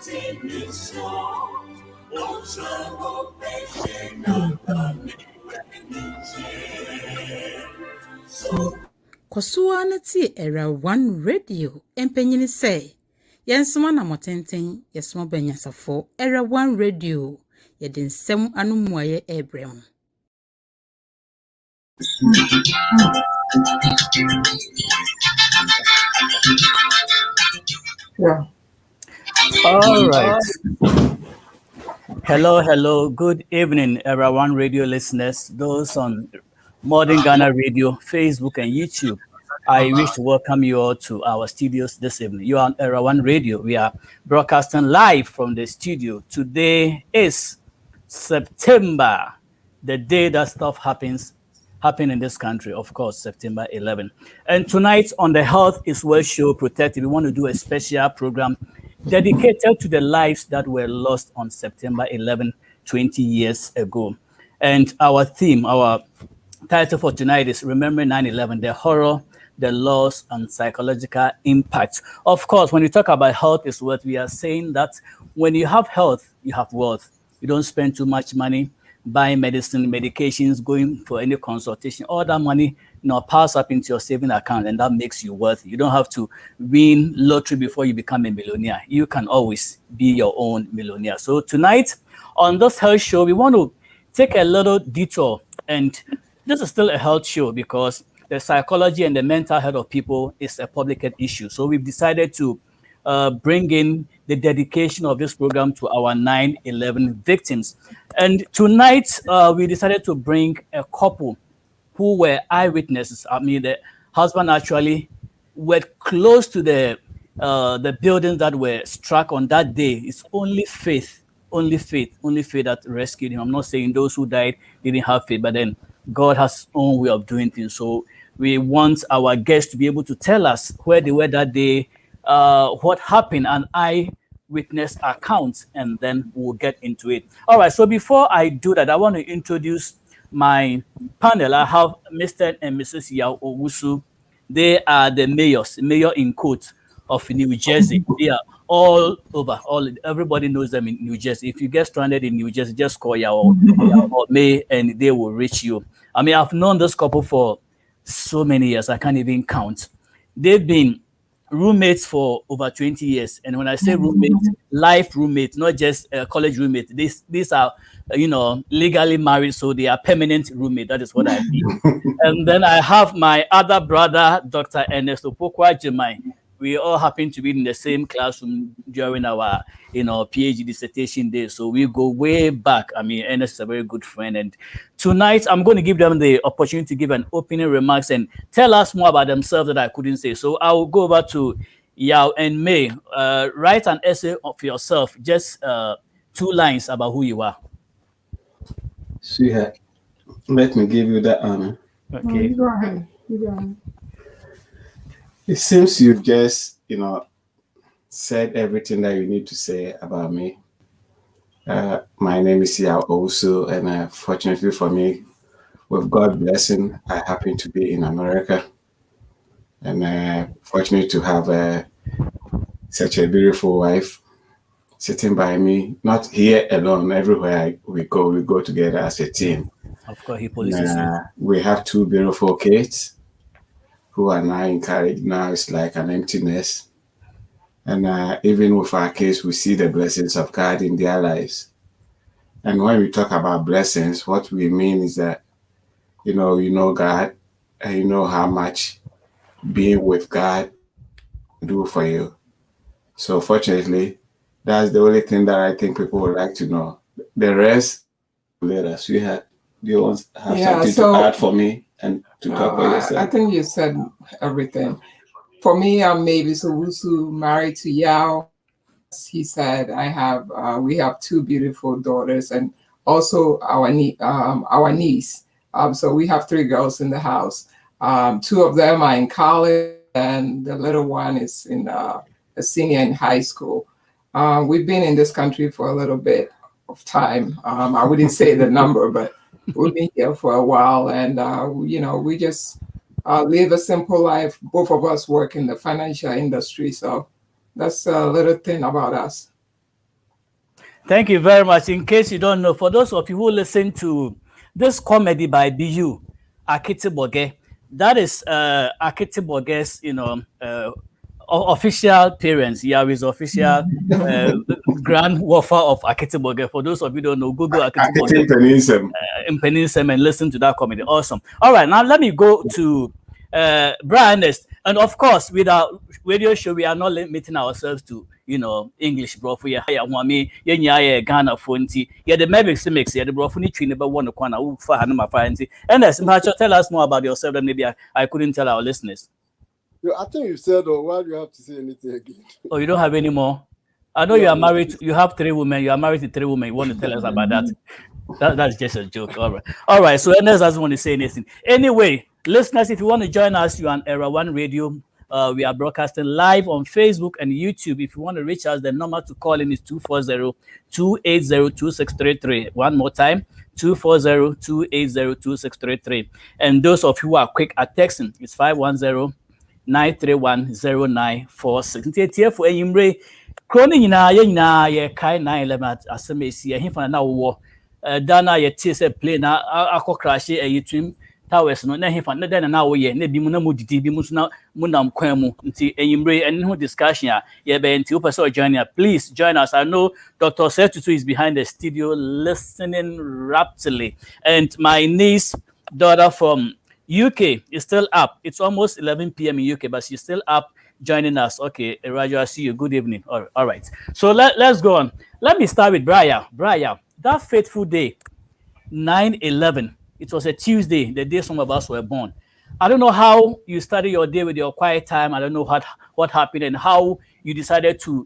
Kosuwa na ti era one radio empenyini say yensoma na motenten yesoma banyasafo era one radio yedin nsem anomuaye ebrem. Yeah. All right. Hello. Good evening, Era One Radio listeners, those on Modern Ghana Radio, Facebook, and YouTube. I wish to welcome you all to our studios this evening. You are on Era One Radio. We are broadcasting live from the studio. Today is September, the day that stuff happens in this country, of course, September 11. And tonight on the Health is Well show, Protected, we want to do a special program dedicated to the lives that were lost on September 11, 20 years ago. And our theme, our title for tonight is Remember 9/11, the horror, the loss, and psychological impact. Of course, when we talk about health is wealth, we are saying that when you have health, you have wealth. You don't spend too much money buying medicine, medications, going for any consultation. All that money pass up into your saving account, and that makes you wealthy. You don't have to win lottery before you become a millionaire. You can always be your own millionaire. So tonight on this health show, we want to take a little detour, and this is still a health show because the psychology and the mental health of people is a public health issue. So we've decided to bring in the dedication of this program to our 9/11 victims. And tonight, we decided to bring a couple who were eyewitnesses. I mean, the husband actually were close to the buildings that were struck on that day. It's only faith that rescued him. I'm not saying those who died didn't have faith, but then God has his own way of doing things. So we want our guests to be able to tell us where they were that day, what happened, an eyewitness account, and then we'll get into it. All right, so before I do that, I want to introduce my panel. I have Mr. and Mrs. Yao Owusu. They are the mayor in quotes of New Jersey. They are all over. Everybody knows them in New Jersey. If you get stranded in New Jersey, just call Yao or May, and they will reach you. I mean, I've known this couple for so many years. I can't even count. They've been roommates for over 20 years. And when I say roommates, life roommates, not just college roommates. These are, legally married, so they are permanent roommates. That is what I mean. And then I have my other brother, Dr. Ernesto Pokwa Jemai. We all happen to be in the same classroom during our, PhD dissertation days. So we go way back. I mean, Ernest is a very good friend. And tonight, I'm going to give them the opportunity to give an opening remarks and tell us more about themselves that I couldn't say. So I will go over to Yao and May. Write an essay of yourself, just 2 lines about who you are. Sweetheart, let me give you that honor. Okay. You go ahead. It seems you've just, said everything that you need to say about me. My name is Yao Owusu, and fortunately for me, with God's blessing, I happen to be in America. And fortunate to have such a beautiful wife sitting by me, not here alone. Everywhere we go together as a team. Of course, he polices you. We have 2 beautiful kids who are now encouraged. Now it's like an emptiness. And even with our kids, we see the blessings of God in their lives. And when we talk about blessings, what we mean is that, you know God, and you know how much being with God do for you. So fortunately, that's the only thing that I think people would like to know. The rest, later. Sweetheart, do you want to have something to add for me and to talk about yourself? I think you said everything. For me, I'm Mavis Owusu, married to Yao. He said, we have 2 beautiful daughters and also our niece. So we have 3 girls in the house. 2 of them are in college, and the little one is in a senior in high school. We've been in this country for a little bit of time. I wouldn't say the number, but we've been here for a while, and we just live a simple life. Both of us work in the financial industry, so that's a little thing about us. Thank you very much. In case you don't know, for those of you who listen to this comedy by BU, Akitiboge, that is Akitiboge's, official parents. Yeah, his official uh, grand wafer of Akitiboge. For those of you who don't know, Google Akitiboge in Peninsular and listen to that comedy. Awesome. All right, now let me go to Brian next. And of course, with our radio show, we are not limiting ourselves to English, bro. For ya wame, ya Ghana fonti, yeah, the Mavic mix, yeah, the bro for ni tree never one corner, for Hanuma Fanti. And as tell us more about yourself, and maybe I couldn't tell our listeners. I think you said, or why do you have to say anything again? Oh, you don't have any more? I know you are married, you have 3 women, you are married to 3 women. You want to tell us about that? That's just a joke. All right. So Ernest doesn't want to say anything. Anyway, listeners, if you want to join us, you're on Era One Radio. We are broadcasting live on Facebook and YouTube. If you want to reach us, the number to call in is 240-280-2633. One more time, 240-280-2633. And those of you who are quick at texting, it's 510-931-0946. Nti for enyimre kroni nyina ye kai 911 asemesi ehimfa na wo dana ye tie se play na akokrash twin towers no na ehimfa na dana na wo ye na bi mu na modidi bi mu so na mu nam kwan mu nti enyimre ene ho discussion ye be nti person join us, please join us. I know Dr. Setutu is behind the studio listening raptly, and my niece daughter from UK is still up. It's almost 11 p.m. in UK, but she's still up joining us. Okay, Raja, I see you. Good evening. All right. So let's go on. Let me start with Brian. Brian, that fateful day, 9/11, it was a Tuesday, the day some of us were born. I don't know how you started your day with your quiet time. I don't know what happened and how you decided to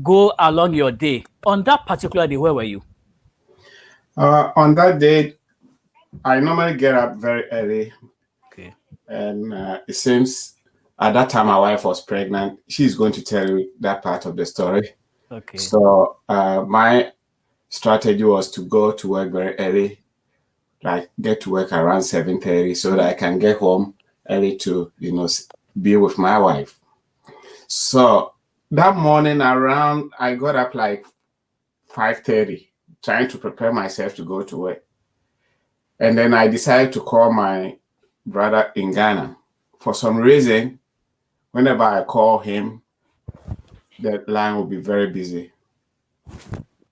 go along your day. On that particular day, where were you? On that day, I normally get up very early. Okay. And it seems at that time my wife was pregnant. She's going to tell you that part of the story. Okay. So my strategy was to go to work very early, like get to work around 7:30 so that I can get home early to, be with my wife. So that morning I got up like 5:30, trying to prepare myself to go to work. And then I decided to call my brother in Ghana. For some reason, whenever I call him, the line will be very busy.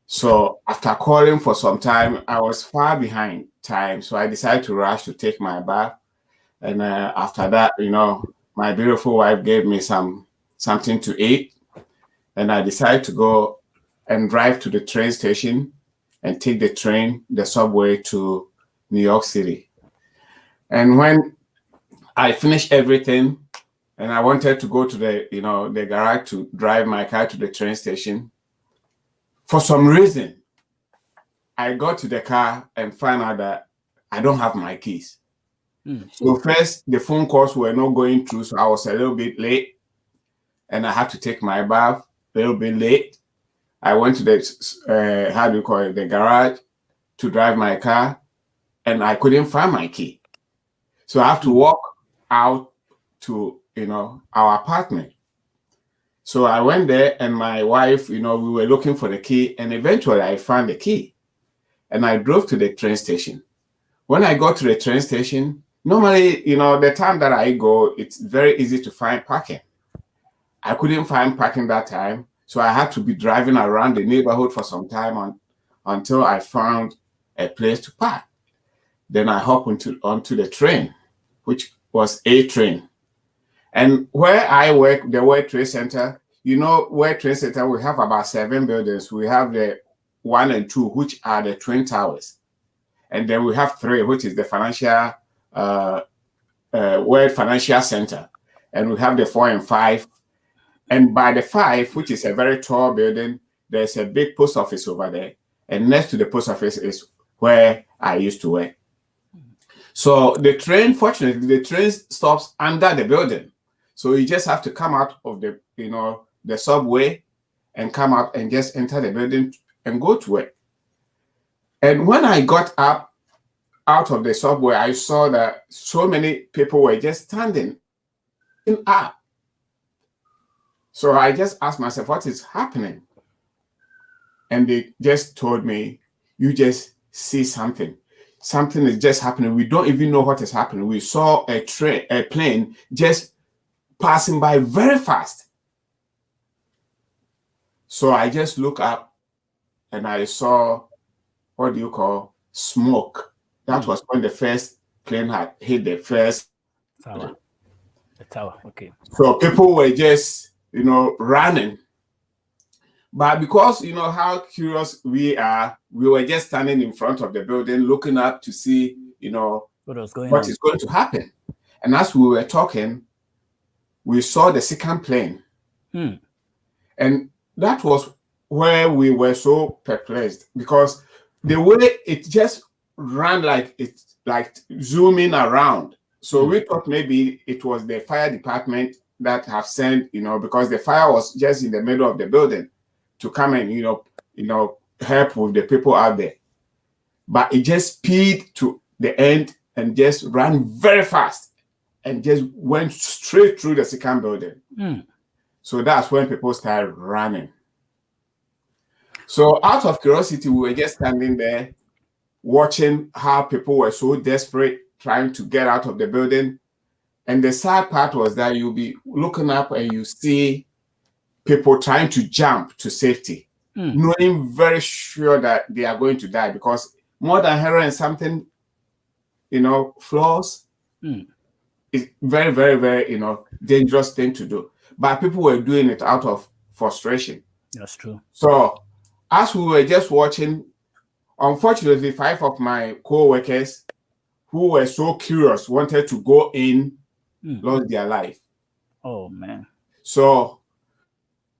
So after calling for some time, I was far behind time. So I decided to rush to take my bath. And after that, my beautiful wife gave me something to eat. And I decided to go and drive to the train station and take the subway to New York City. And when I finished everything and I wanted to go to the garage to drive my car to the train station, for some reason, I got to the car and found out that I don't have my keys. So first, the phone calls were not going through, so I was a little bit late and I had to take my bath a little bit late. I went to the garage to drive my car, and I couldn't find my key. So I have to walk out to, our apartment. So I went there and my wife, we were looking for the key, and eventually I found the key and I drove to the train station. When I got to the train station, normally, the time that I go, it's very easy to find parking. I couldn't find parking that time. So I had to be driving around the neighborhood for some time until I found a place to park. Then I hopped onto the train, which was a train. And where I work, the World Trade Center, World Trade Center, we have about 7 buildings. We have the 1 and 2, which are the Twin Towers. And then we have 3, which is the World Financial Center. And we have the 4 and 5. And by the 5, which is a very tall building, there's a big post office over there. And next to the post office is where I used to work. So fortunately, the train stops under the building. So you just have to come out of the subway and come out and just enter the building and go to work. And when I got up out of the subway, I saw that so many people were just standing up. So I just asked myself, what is happening? and they just told me, you just see something. Something is just happening. We don't even know what is happening. We saw a plane just passing by very fast. So I just looked up and I saw, what do you call, smoke. That was when the first plane had hit the first tower. The tower, okay. So people were just, running. But because, how curious we are, we were just standing in front of the building, looking up to see, what is going to happen. And as we were talking, we saw the second plane. And that was where we were so perplexed, because the way it just ran like zooming around. So we thought maybe it was the fire department that have sent, because the fire was just in the middle of the building to come and, help with the people out there. But it just speed to the end and just ran very fast and just went straight through the second building. So that's when people started running. So out of curiosity, we were just standing there watching how people were so desperate trying to get out of the building. And the sad part was that you'll be looking up and you see people trying to jump to safety, knowing very sure that they are going to die, because more than 100 and something, floors, is very, very, very, dangerous thing to do. But people were doing it out of frustration. That's true. So as we were just watching, unfortunately, 5 of my co-workers who were so curious, wanted to go in, lost their life. Oh, man. So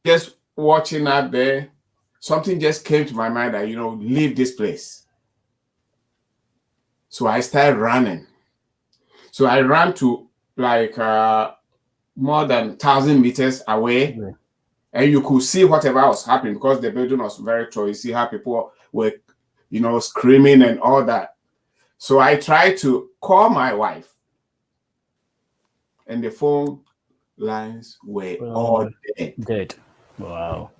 just watching out there, something just came to my mind that, leave this place. So I started running. So I ran to like more than 1,000 meters away. And you could see whatever was happening, because the building was very tall. You see how people were, screaming and all that. So I tried to call my wife, and the phone lines were all dead. Wow.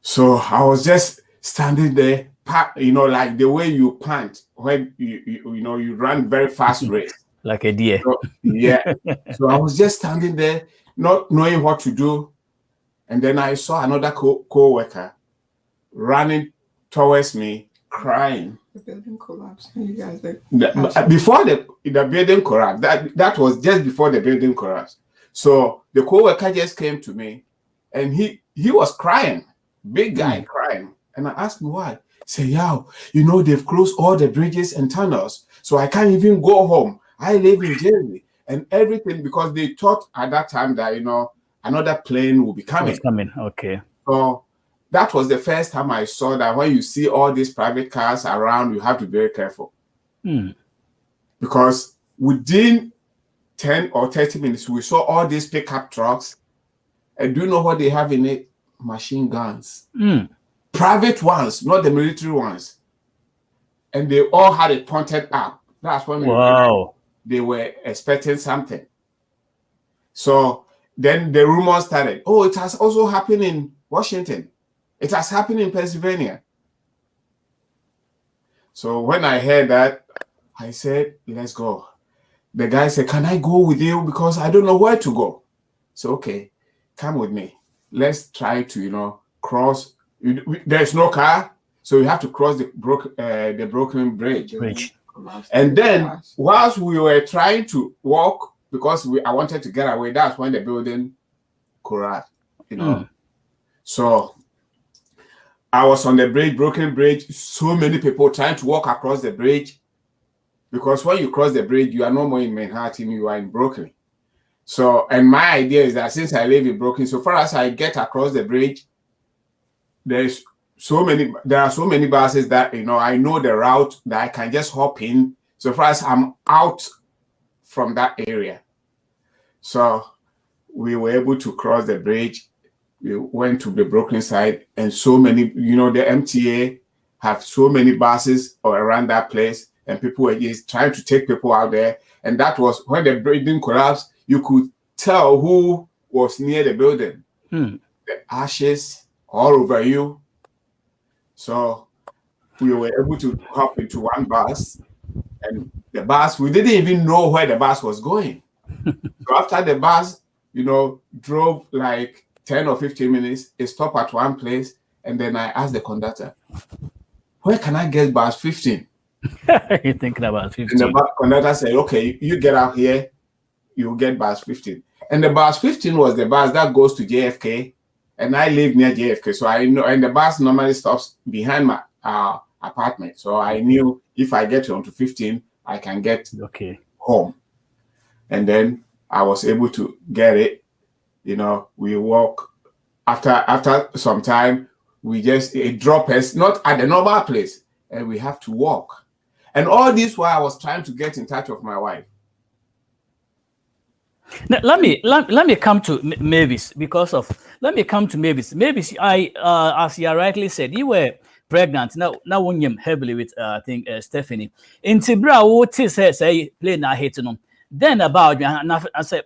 So I was just standing there, like the way you pant when you run very fast race. Like a deer. So, yeah. So I was just standing there, not knowing what to do. And then I saw another co-worker running towards me, crying. The building collapsed. You guys before the building collapsed, that was just before the building collapsed. So the co-worker just came to me, and he was crying, big guy crying. And I asked him why. He said, yeah, they've closed all the bridges and tunnels, so I can't even go home. I live in Jersey and everything, because they thought at that time that, another plane will be coming. Okay. So that was the first time I saw that when you see all these private cars around, you have to be very careful. Because within 10 or 30 minutes, we saw all these pickup trucks. And do you know what they have in it? Machine guns. Private ones, not the military ones. And they all had it pointed up. That's when they were expecting something. So then the rumor started, it has also happened in Washington. It has happened in Pennsylvania. So when I heard that, I said, let's go. The guy said, can I go with you? Because I don't know where to go. So, okay, come with me. Let's try to, cross. There's no car, so you have to cross the Brooklyn Bridge. And then whilst we were trying to walk, because I wanted to get away, that's when the building collapsed, So I was on the bridge, Brooklyn Bridge, so many people trying to walk across the bridge, because when you cross the bridge, you are no more in Manhattan, you are in Brooklyn. So, and my idea is that since I live in Brooklyn, so far as I get across the bridge, there are so many buses that, I know the route that I can just hop in, so far as I'm out from that area. So we were able to cross the bridge. We went to the Brooklyn side, and so many, the MTA have so many buses around that place, and people were just trying to take people out there. And that was when the building collapsed, you could tell who was near the building. The ashes all over you. So we were able to hop into one bus, and the bus, we didn't even know where the bus was going. So after the bus, drove like 10 or 15 minutes, it stopped at one place, and then I asked the conductor, where can I get bus 15? You're thinking about 15. And the conductor said, okay, you get out here, you'll get bus 15. And the bus 15 was the bus that goes to JFK, and I live near JFK, so I know, and the bus normally stops behind my apartment. So I knew if I get onto 15, I can get home. And then I was able to get it. We walk. After some time, it dropped us, not at the normal place, and we have to walk. And all this while I was trying to get in touch with my wife. Now, let me come to Mavis let me come to Mavis. Mavis, as you rightly said, you were pregnant. Now when you heavily with I think Stephanie. In Tibra, what is say play na hate no. Then about I said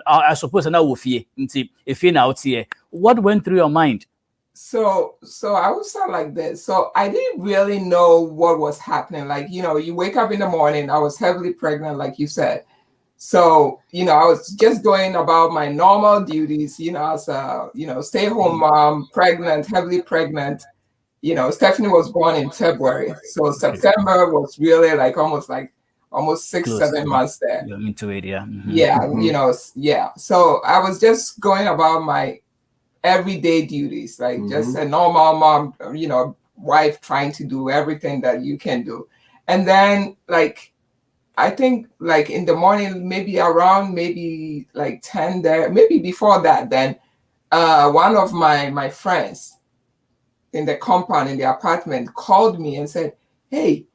I suppose now with you if you out here. What went through your mind? So I would start like this. So I didn't really know what was happening. Like, you wake up in the morning, I was heavily pregnant, like you said. So, I was just going about my normal duties, as a, stay-home mom, pregnant, heavily pregnant. Stephanie was born in February. So September was really almost 6-7 months there. You're into it, yeah. Mm-hmm. Yeah, mm-hmm. Yeah. So I was just going about my everyday duties, like just a normal mom, wife trying to do everything that you can do. And then I think in the morning, maybe around 10 there, maybe before that, then one of my friends in the compound, in the apartment, called me and said, hey,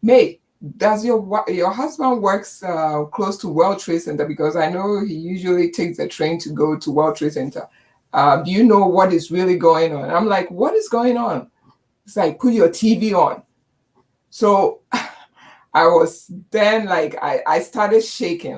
May, does your husband works close to World Trade Center? Because I know he usually takes the train to go to World Trade Center. Do you know what is really going on? I'm like, what is going on? It's like, put your TV on. So I was then I started shaking,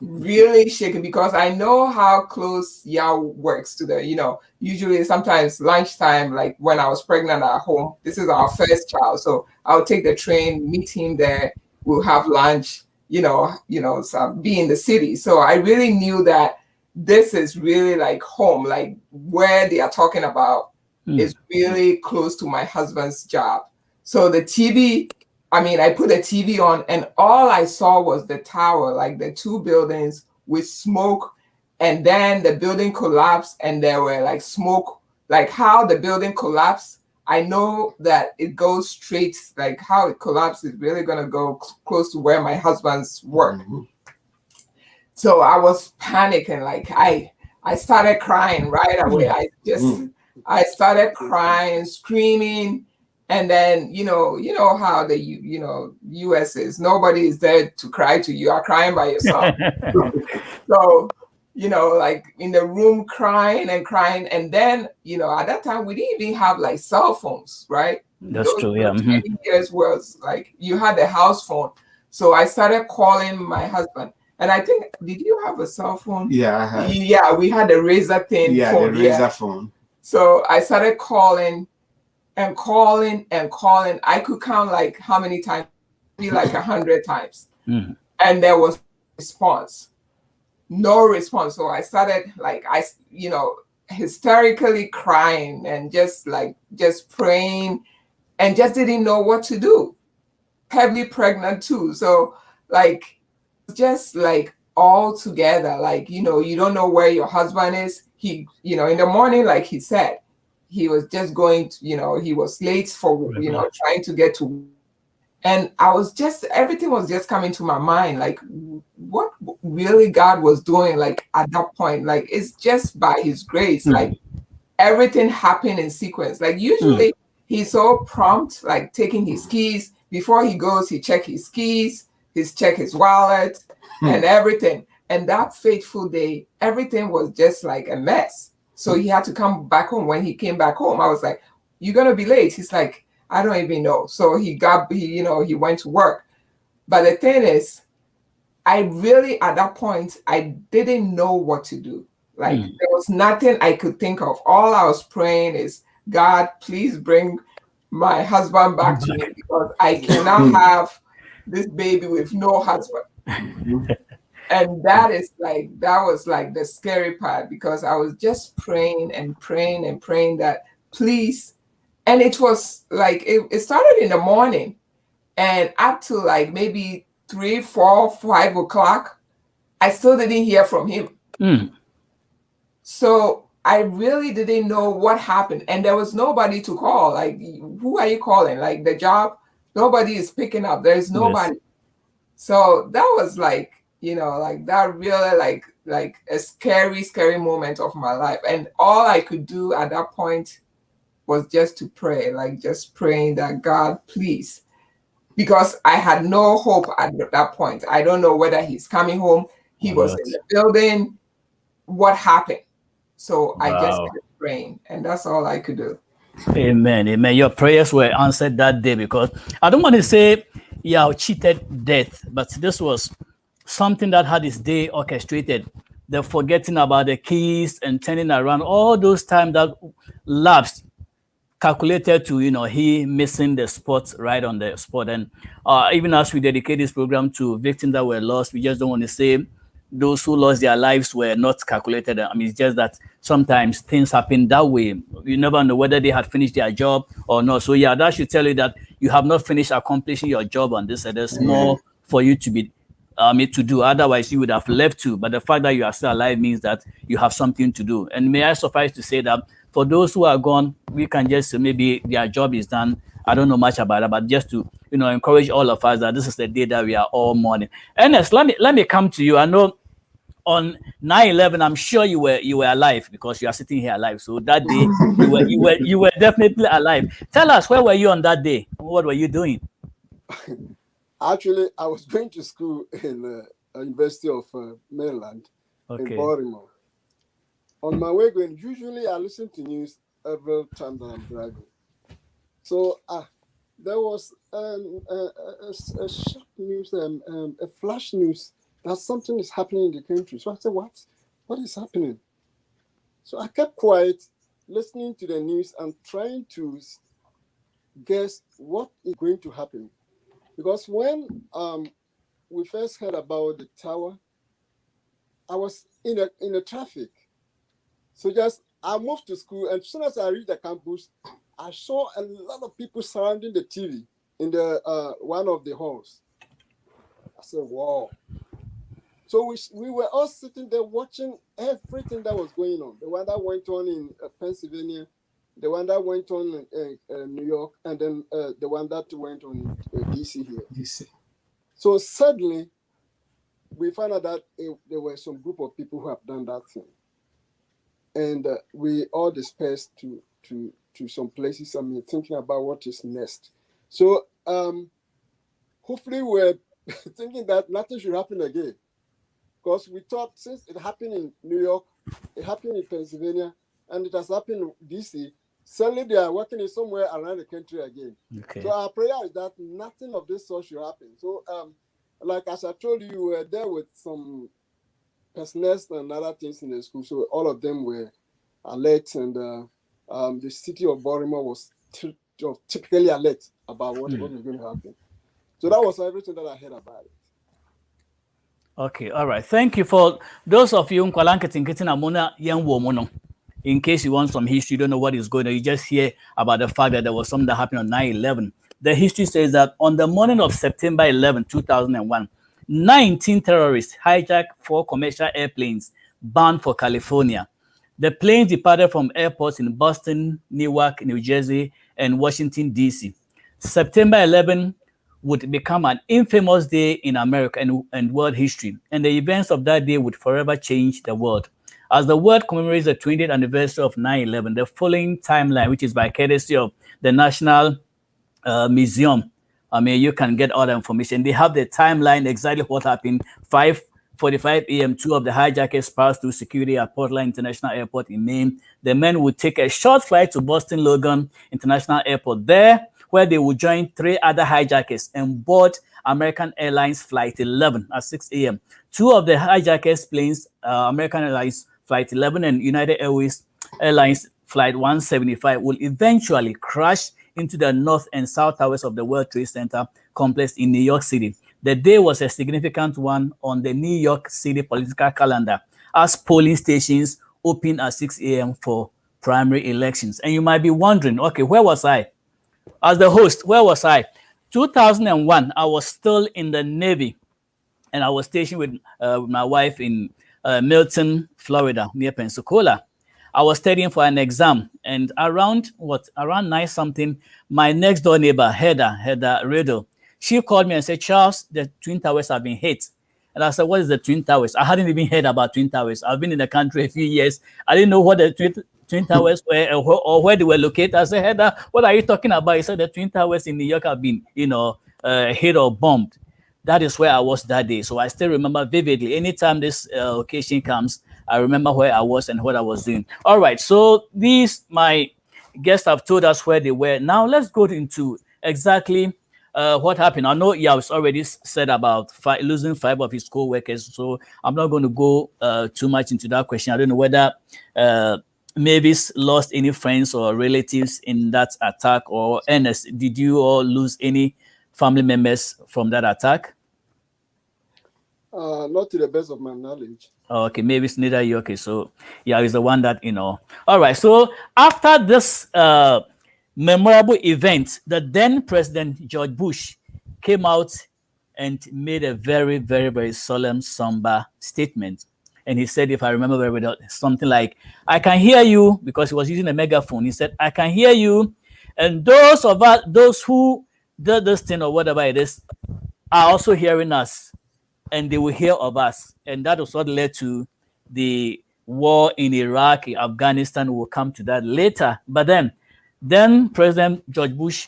really shaking, because I know how close Yao works to the, usually sometimes lunchtime, like when I was pregnant at home, this is our first child. So I'll take the train, meet him there, we'll have lunch, so be in the city. So I really knew that this is really home, where they are talking about is really close to my husband's job. So the TV, I put the TV on, and all I saw was the tower, the two buildings with smoke, and then the building collapsed, and there were smoke, how the building collapsed. I know that it goes straight, how it collapsed is really going to go close to where my husband's work. Mm-hmm. So I was panicking, I started crying right away. I started crying, screaming. And then, you know how the US is. Nobody is there to cry to you. You are crying by yourself. So, in the room crying. And then, at that time, we didn't even have cell phones, right? That's true, yeah. Mm-hmm. Years was you had a house phone. So I started calling my husband. And I think, did you have a cell phone? Yeah, I had. Yeah, we had a Razor thin phone. The Razor phone. So I started calling and calling and calling. I could count how many times, maybe 100 times. Mm. And there was no response. So I started hysterically crying and just praying, and just didn't know what to do. Heavily pregnant too. So just all together, you don't know where your husband is. He, in the morning, like he said, he was just going to, he was late for, trying to get to. And everything was just coming to my mind, what really God was doing, at that point, it's just by his grace, everything happened in sequence. Usually he's so prompt, taking his keys. Before he goes, he check his keys, check his wallet and everything. And that fateful day, everything was just a mess. So he had to come back home. When he came back home, I was like, you're going to be late. He's like, I don't even know. So he went to work. But the thing is, I really, at that point, I didn't know what to do. There was nothing I could think of. All I was praying is, God, please bring my husband back to me, because I cannot have this baby with no husband. And that was like the scary part, because I was just praying and praying and praying that please. And it was like, it started in the morning, and up to like maybe 3, 4, 5 o'clock, I still didn't hear from him. So I really didn't know what happened. And there was nobody to call. Like, who are you calling? Like, the job, nobody is picking up. There's nobody. Yes. So that was like, like that really like a scary, scary moment of my life. And all I could do at that point was just to pray, like just praying that God, please, because I had no hope at that point. I don't know whether he's coming home. He was in the building. What happened? So I just kept praying, and that's all I could do. Amen. Amen. Your prayers were answered that day, because I don't want to say cheated death, but this was something that had its day orchestrated. The forgetting about the keys and turning around, all those times that lapsed, calculated to he missing the spot right on the spot. And even as we dedicate this program to victims that were lost, we just don't want to say those who lost their lives were not calculated. I mean, it's just that sometimes things happen that way. You never know whether they had finished their job or not. So yeah, that should tell you that you have not finished accomplishing your job on this, and there's more for you to be to do. Otherwise, you would have left too. But the fact that you are still alive means that you have something to do. And may I suffice to say that for those who are gone, we can just say maybe their job is done. I don't know much about it, but just to encourage all of us that this is the day that we are all mourning. Ernest, let me come to you. I know on 9/11, I'm sure you were alive, because you are sitting here alive. So that day you were definitely alive. Tell us, where were you on that day? What were you doing? Actually, I was going to school in the University of Maryland in Baltimore. On my way going, usually I listen to news every time that I'm driving. So there was a sharp news, a flash news that something is happening in the country. So I said, what is happening? So I kept quiet, listening to the news and trying to guess what is going to happen. Because when we first heard about the tower, I was in the traffic. So I moved to school, and as soon as I reached the campus, I saw a lot of people surrounding the TV in the one of the halls. I said, wow. So we were all sitting there watching everything that was going on. The one that went on in Pennsylvania, the one that went on in New York, and then the one that went on in DC here. DC. So suddenly, we found out that there were some group of people who have done that thing. And we all dispersed to some places. I mean, thinking about what is next. So hopefully we're thinking that nothing should happen again. Because we thought since it happened in New York, it happened in Pennsylvania, and it has happened in DC, suddenly they are working in somewhere around the country again. Okay. So our prayer is that nothing of this sort should happen. So like as I told you, we were there with some Panelists and other things in the school. So all of them were alert, and the city of Baltimore was typically alert about what was going to happen. So that was everything that I heard about it. Okay, all right. Thank you for those of you in case you want some history, you don't know what is going on, you just hear about the fact that there was something that happened on 9/11. The history says that on the morning of September 11, 2001, 19 terrorists hijacked 4 commercial airplanes bound for California. The planes departed from airports in Boston, Newark, New Jersey, and Washington, D.C. September 11 would become an infamous day in America and world history, and the events of that day would forever change the world. As the world commemorates the 20th anniversary of 9/11, the following timeline, which is by courtesy of the National Museum, I mean, you can get all the information. They have the timeline, exactly what happened. 5:45 a.m., 2 of the hijackers passed through security at Portland International Airport in Maine. The men would take a short flight to Boston Logan International Airport, there where they would join 3 other hijackers and board American Airlines Flight 11 at 6 a.m. 2 of the hijackers' planes, American Airlines Flight 11 and United Airways Airlines Flight 175, will eventually crash into the north and south towers of the World Trade Center complex in New York City. The day was a significant one on the New York City political calendar, as polling stations opened at 6 a.m. for primary elections. And you might be wondering, okay, where was I? As the host, where was I? 2001, I was still in the Navy, and I was stationed with my wife in Milton, Florida, near Pensacola. I was studying for an exam, and around 9 something, my next door neighbor, Heather Riddle, she called me and said, "Charles, the Twin Towers have been hit." And I said, "What is the Twin Towers?" I hadn't even heard about Twin Towers. I've been in the country a few years. I didn't know what the Twin Towers were or where they were located. I said, "Heather, what are you talking about?" He said, "The Twin Towers in New York have been, hit or bombed." That is where I was that day. So I still remember vividly. Anytime this occasion comes, I remember where I was and what I was doing. All right. So these, my guests have told us where they were. Now let's go into exactly what happened. I know Yaus already said about losing 5 of his co-workers. So I'm not going to go too much into that question. I don't know whether Mavis lost any friends or relatives in that attack, or Ernest, did you all lose any family members from that attack? Not to the best of my knowledge. Okay, maybe it's neither you. Okay, so yeah, it's the one that, All right, so after this memorable event, the then President George Bush came out and made a very, very, very solemn, somber statement. And he said, if I remember very well, something like, "I can hear you," because he was using a megaphone. He said, "I can hear you. And those who did this thing or whatever it is are also hearing us, and they will hear of us." And that was what led to the war in Iraq, Afghanistan. We'll come to that later. But then President George Bush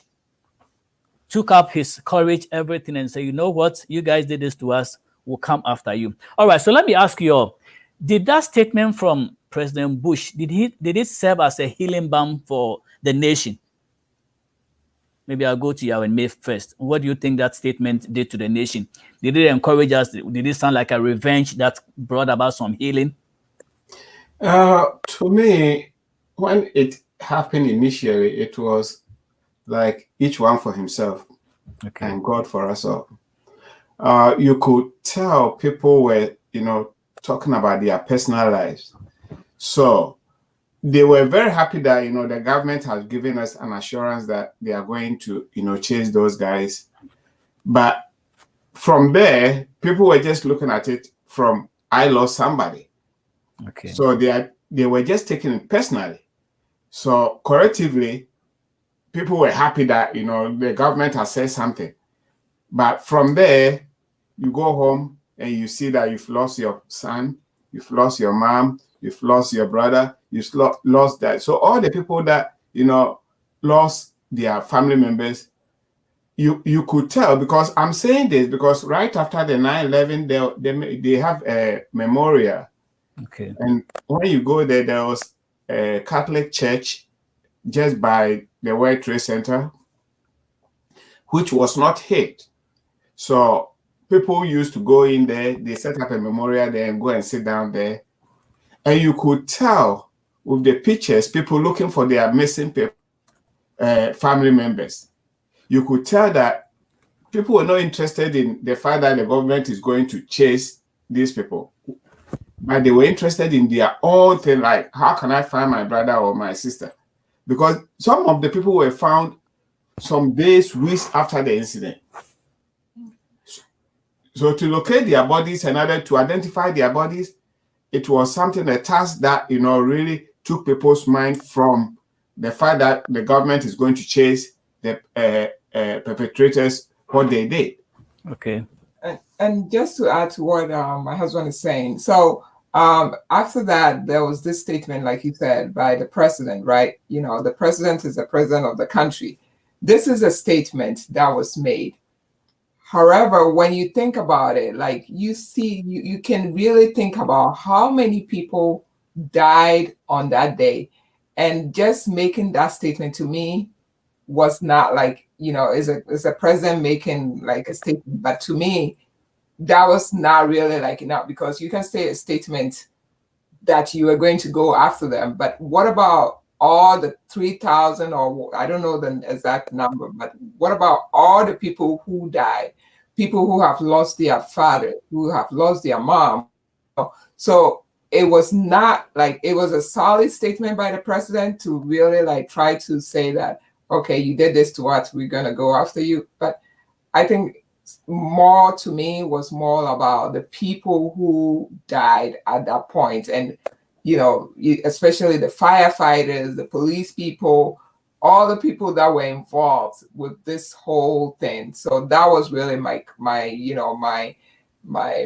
took up his courage, everything, and said, "You know what? You guys did this to us. We'll come after you." All right. So let me ask you all, did that statement from President Bush, did it serve as a healing balm for the nation? Maybe I'll go to you and May first. What do you think that statement did to the nation? Did it encourage us? Did it sound like a revenge that brought about some healing? To me, when it happened initially, it was like each one for himself, okay, and God for us all. You could tell people were, talking about their personal lives. So they were very happy that, the government has given us an assurance that they are going to, chase those guys. But from there, people were just looking at it from, I lost somebody. Okay. So they were just taking it personally. So collectively, people were happy that, the government has said something. But from there, you go home and you see that you've lost your son, you've lost your mom, you've lost your brother, you've lost that. So all the people that, lost their family members, you could tell, because I'm saying this because right after the 9/11, they have a memorial. Okay. And when you go there, there was a Catholic church just by the World Trade Center, which was not hit. So people used to go in there, they set up a memorial there and go and sit down there. And you could tell with the pictures, people looking for their missing family members. You could tell that people were not interested in the fact that the government is going to chase these people, but they were interested in their own thing, like, how can I find my brother or my sister? Because some of the people were found some days, weeks after the incident. So to locate their bodies and to identify their bodies, it was a task that, really took people's mind from the fact that the government is going to chase the perpetrators, what they did. Okay. And just to add to what my husband is saying, so after that, there was this statement, like you said, by the president, right? The president is the president of the country. This is a statement that was made. However, when you think about it, like you can really think about how many people died on that day. And just making that statement to me was not like, is a president making like a statement. But to me, that was not really like enough, because you can say a statement that you are going to go after them. But what about all the 3,000, or I don't know the exact number, but what about all the people who died, people who have lost their father, who have lost their mom? So it was not like, it was a solid statement by the president to really like try to say that, okay, you did this to us, we're going to go after you. But I think more to me was more about the people who died at that point. And, you know, especially the firefighters, the police people, all the people that were involved with this whole thing. So that was really my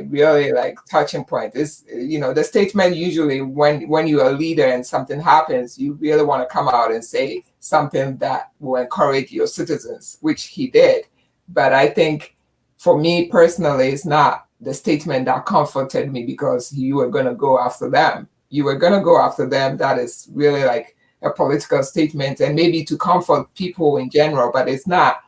really like touching point. Is, you know, the statement usually when you're a leader and something happens, you really want to come out and say something that will encourage your citizens, which he did. But I think for me personally, it's not the statement that comforted me, because you were going to go after them. You were going to go after them. That is really like a political statement, and maybe to comfort people in general, but it's not.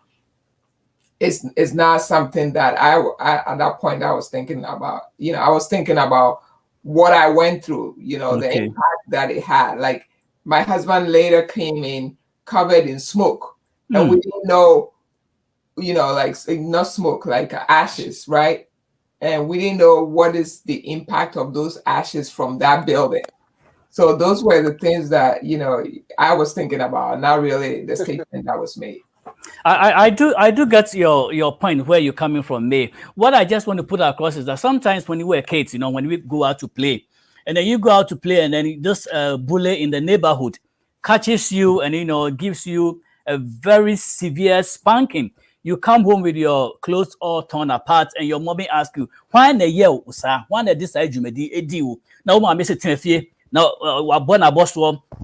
It's not something that I at that point I was thinking about. You know, I was thinking about what I went through. You know, the impact that it had. Like, my husband later came in covered in smoke, and we didn't know. You know, like, not smoke, like ashes, right? And we didn't know what is the impact of those ashes from that building. So those were the things that, you know, I was thinking about, not really the statement that was made. I do get your point where you're coming from, May. What I just want to put across is that sometimes when we were kids, you know, when we go out to play, and then you go out to play, and then this bully in the neighborhood catches you, and, you know, gives you a very severe spanking. You come home with your clothes all torn apart, and your mommy asks you, why na yell, sir? Why na this side you made a now my Mr. Tenfie, now boss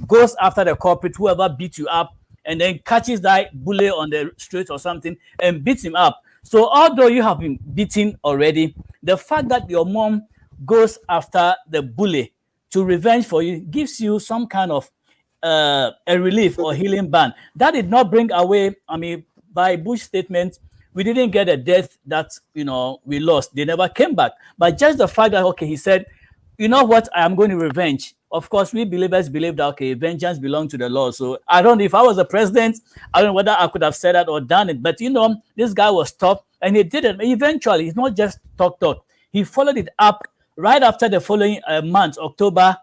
goes after the culprit, whoever beat you up, and then catches that bully on the street or something and beats him up. So although you have been beaten already, the fact that your mom goes after the bully to revenge for you gives you some kind of a relief or healing band. That did not bring away, I mean, by Bush statement, we didn't get a death that, you know, we lost. They never came back. But just the fact that, okay, he said, you know what, I am going to revenge. Of course, we believers believe that, okay, vengeance belongs to the Lord. So I don't know if I was the president, I don't know whether I could have said that or done it. But, you know, this guy was tough, and he did it. Eventually, it's not just talk. He followed it up right after the following month, October,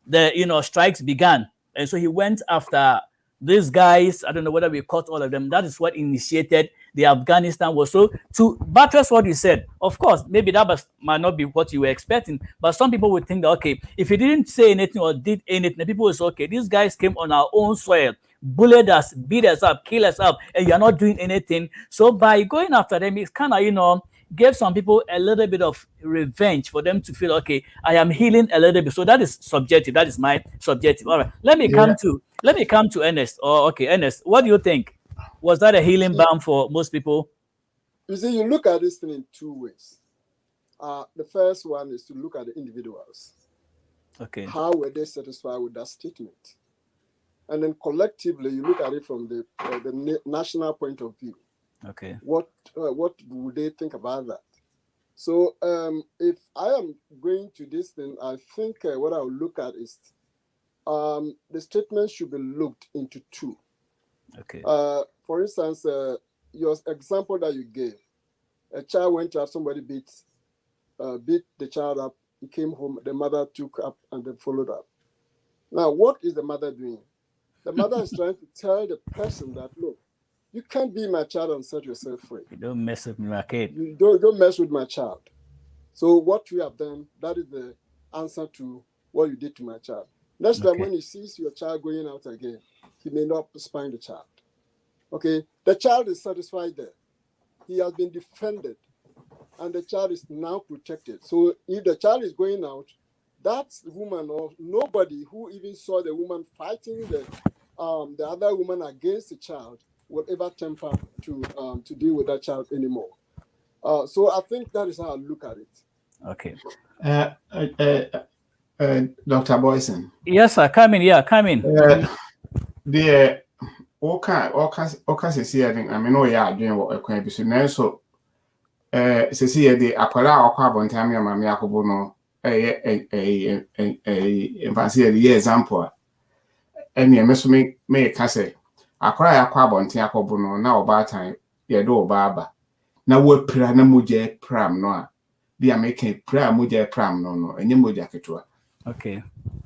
the, you know, strikes began. And so he went after these guys. I don't know whether we caught all of them. That is what initiated the Afghanistan war. So to buttress what you said, of course, maybe that might not be what you were expecting, but some people would think that, okay, if he didn't say anything or did anything, the people would say, okay, these guys came on our own soil, bullied us, beat us up, kill us up, and you're not doing anything. So by going after them, it's kind of, you know, gave some people a little bit of revenge for them to feel, okay, I am healing a little bit. So that is subjective. That is my subjective. All right. Let me come to Ernest. Oh, okay, Ernest, what do you think? Was that a healing balm for most people? You see, you look at this thing in two ways. The first one is to look at the individuals. Okay. How were they satisfied with that statement? And then collectively, you look at it from the national point of view. Okay. What would they think about that? So if I am going to this thing, I think what I will look at is the statement should be looked into two. Okay. For instance, your example that you gave, a child went to have somebody beat the child up. He came home, the mother took up and then followed up. Now, what is the mother doing? The mother is trying to tell the person that, look, you can't be my child and set yourself free. You don't mess with my kid. You don't mess with my child. So what you have done, that is the answer to what you did to my child. Next time when he sees your child going out again, he may not spine the child. Okay, the child is satisfied there. He has been defended, and the child is now protected. So if the child is going out, that woman or nobody who even saw the woman fighting the other woman against the child will ever temper to deal with that child anymore. So I think that is how I look at it. Okay. Dr. Boison. Yes, sir. Come in. Yeah, come in. The Oka says, I mean, oh, yeah, doing what I can be so. So, says here the Aquara or carbon time, Mamma Yacobono, a example. Any mesome me kase. Akra ya kwa bonte akobo no na obaatan ye do obaba. Na wapira na moje pram no a. Bia make pram moje pram no enye moja ketua. Okay.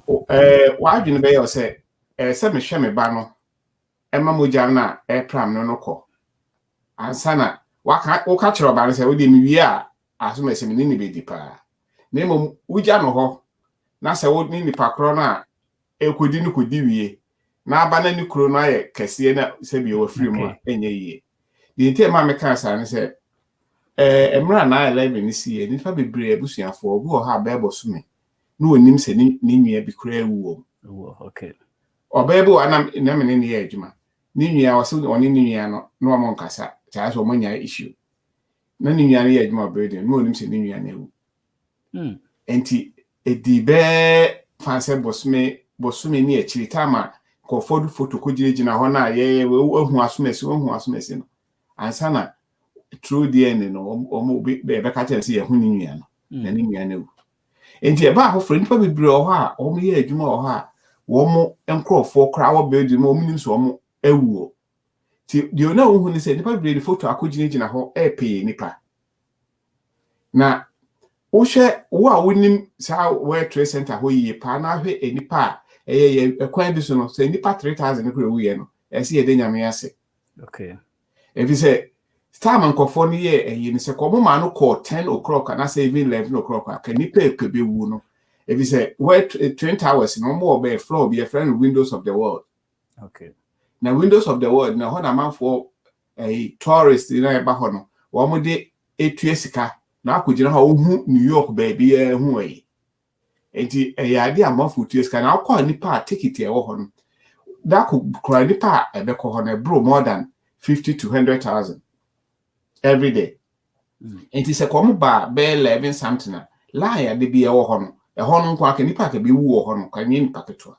Wadwene be yo se se me hwe me ba no. Ema moja na pram no ko. Ansana waka kire oba no se wo de mi wie a asoma se me ni be di pa. Na mom wuja no ho. Na se wo ni nipa kro na ekodi ni kodi wie. Na aba na ni kro no aye kese na se bi wo free mu a enye yie. Di nte ma me kan sa ne se emra na 11 ni sie ni fa bebre abusuafo obu ho ha bebo sume. No onim se ni nwia bi kra ewu. Okay. Obebo ana na me ne ye adwuma. Ni nwia o se oni ni nwia no no mo nkasa. Cha so mo nya issue. Na ni nwia ye adwuma obedo no onim se ni nwia na ewu. Enti edi be fanse bosume ni echiri tama ko fodu photo ko gina ho na ye ehu asomesi no ansa na true DNA no omo be ka chense ye hu ni nwia no na ni nwia na ewu. Enti e ba afoforo nipa bebre o ho a omo ye adwuma o ho a wo mo enkrofo kra wo be adwuma omo nim so omo ewu. Ti di ona hu ni se nipa bebre di photo akogina ho pay nipa na Ushe wa winim sa World Trade Center ho yi pa na hwe enipa ekwan bi so no so enipa 3000 ne kro wiye no ese ye de nyame ase. Okay. If you say star man kofo ni ye ni se ko mo ma no call 10 o'clock na say even 11 o'clock ka nipa ekebe wu no. If you say World Twin Towers no mo be floor be a friend Windows of the World. Okay. Na Windows of the World na ho na manfo tourist na e ba ho no wo mo de etue sika na akogina ha ohu New York baby hu ayi enti ade amafo tues ka na akwa nipa ticket e wo ho no da ko kra nipa ebe ko ho na bro more than 50 to 100,000 every day. Enti se kom ba be 11 something na la ya de bi e wo ho no nko aka nipa ka bi wu wo ho no ka ni nipa keto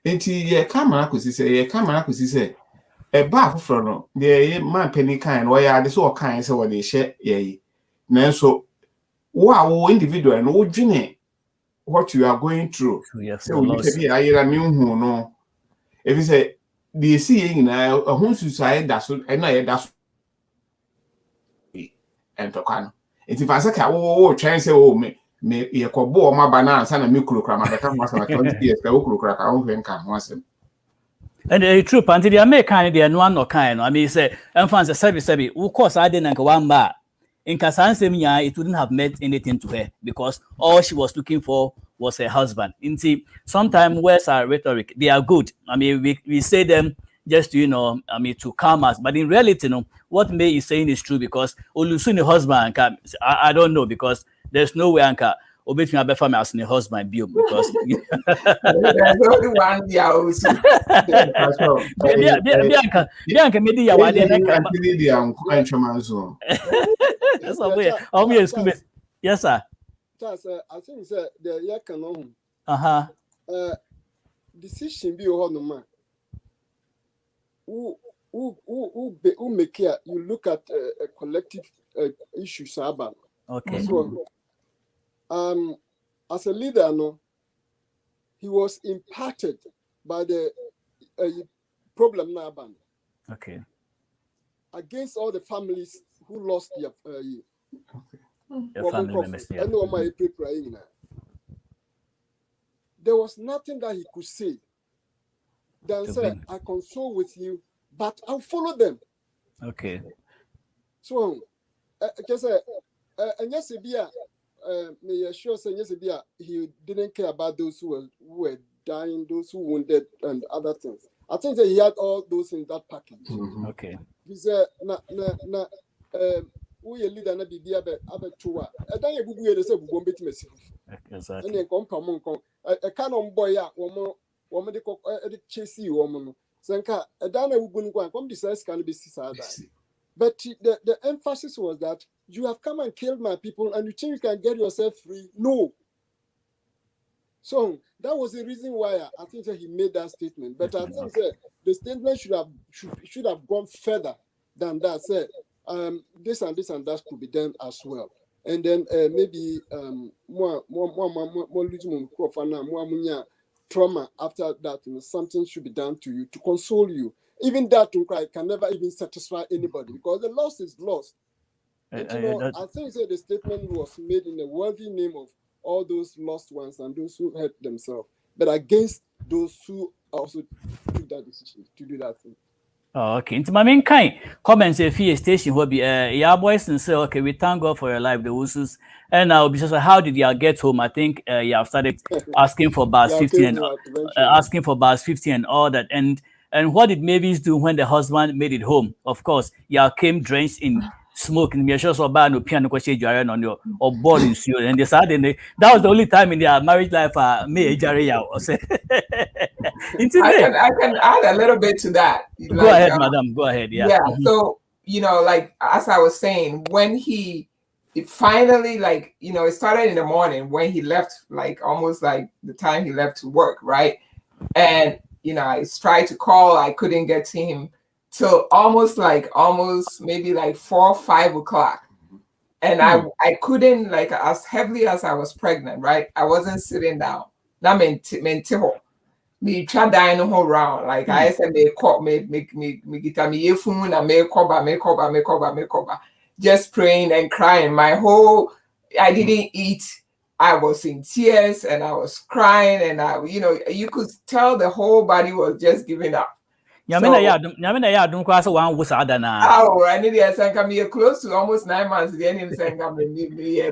enti ye kamera kosi se ba afoforo no de man pani kan no ya de so kan se wo de hye ye nanso wo individual no wo dwene what you are going through Yes, so we can be ayira mi hu no if you say the see ye nyina ehun suicide da so na ye da so entokano enti fa se ka wo twen se wo me ye ko bo o ma bana ansa na me kurokura ma beka mo asema 20 years ka wo kurokura ka wo hwe nka ho asem. And the true panty the American the no kind. I mean say enfance service of course I didn't one bar. In Kasansem it wouldn't have meant anything to her because all she was looking for was her husband. Sometimes words are rhetoric, they are good. I mean we say them just to, to calm us. But in reality, what May is saying is true because Olusuni husband, I don't know because there's no way Anka obey me about family as a husband because there's only one year also. Bianca maybe you are yes, sir. I think that the Yakan decision be on the man. Who make care? You look at a collective issue, Saba. Okay. So, as a leader, no, he was impacted by the problem Naban. Okay. Against all the families who lost their family members. Yeah. There was nothing that he could say. Then say, I console with you, but I'll follow them. Okay. So, just say, and yes, may sure say yes, he didn't care about those who were dying, those who wounded, and other things. I think that he had all those in that package. Mm-hmm. Okay. He said, we a leader na bibia be abetoa edan ye bubu ye de se bubu mbeti mesi exactly ene kompam nko e ka no boy a wo mo de chase wo mo no senka edan na bubu nko kom the size can be sada. But the emphasis was that you have come and killed my people and you think you can get yourself free. No. So that was the reason why I think that he made that statement. But I think that the statement should have gone further than that. Said this and this and that could be done as well. And then maybe more trauma after that, something should be done to you to console you. Even that can never even satisfy anybody because the loss is lost. And, I think the statement was made in a worthy name of all those lost ones and those who hurt themselves, but against those who also took that decision to do that thing. Oh, okay. Into my main kind comments if you station will be yeah boys and say okay, we thank God for your life, the Usus. And now because how did you get home? I think you have started asking for bars 50 and asking for bars 50 and all that. And what did Mavis do when the husband made it home? Of course, you came drenched in smoke and me sure so bad no piano question on your or born in you and they said that was the only time in their marriage life me Jerry or say I can add a little bit to that. Go ahead, madam. Go ahead. Yeah. Yeah. So, like as I was saying, when it finally, it started in the morning when he left, like almost like the time he left to work, right? And, I tried to call, I couldn't get to him till almost maybe like 4 or 5 o'clock. And I couldn't, like, as heavily as I was pregnant, right? I wasn't sitting down. That meant me try dying the whole round. Like I said, me get me phone and me cover, just praying and crying. I didn't eat. I was in tears and I was crying and you could tell the whole body was just giving up. I need to close to almost 9 months. The end saying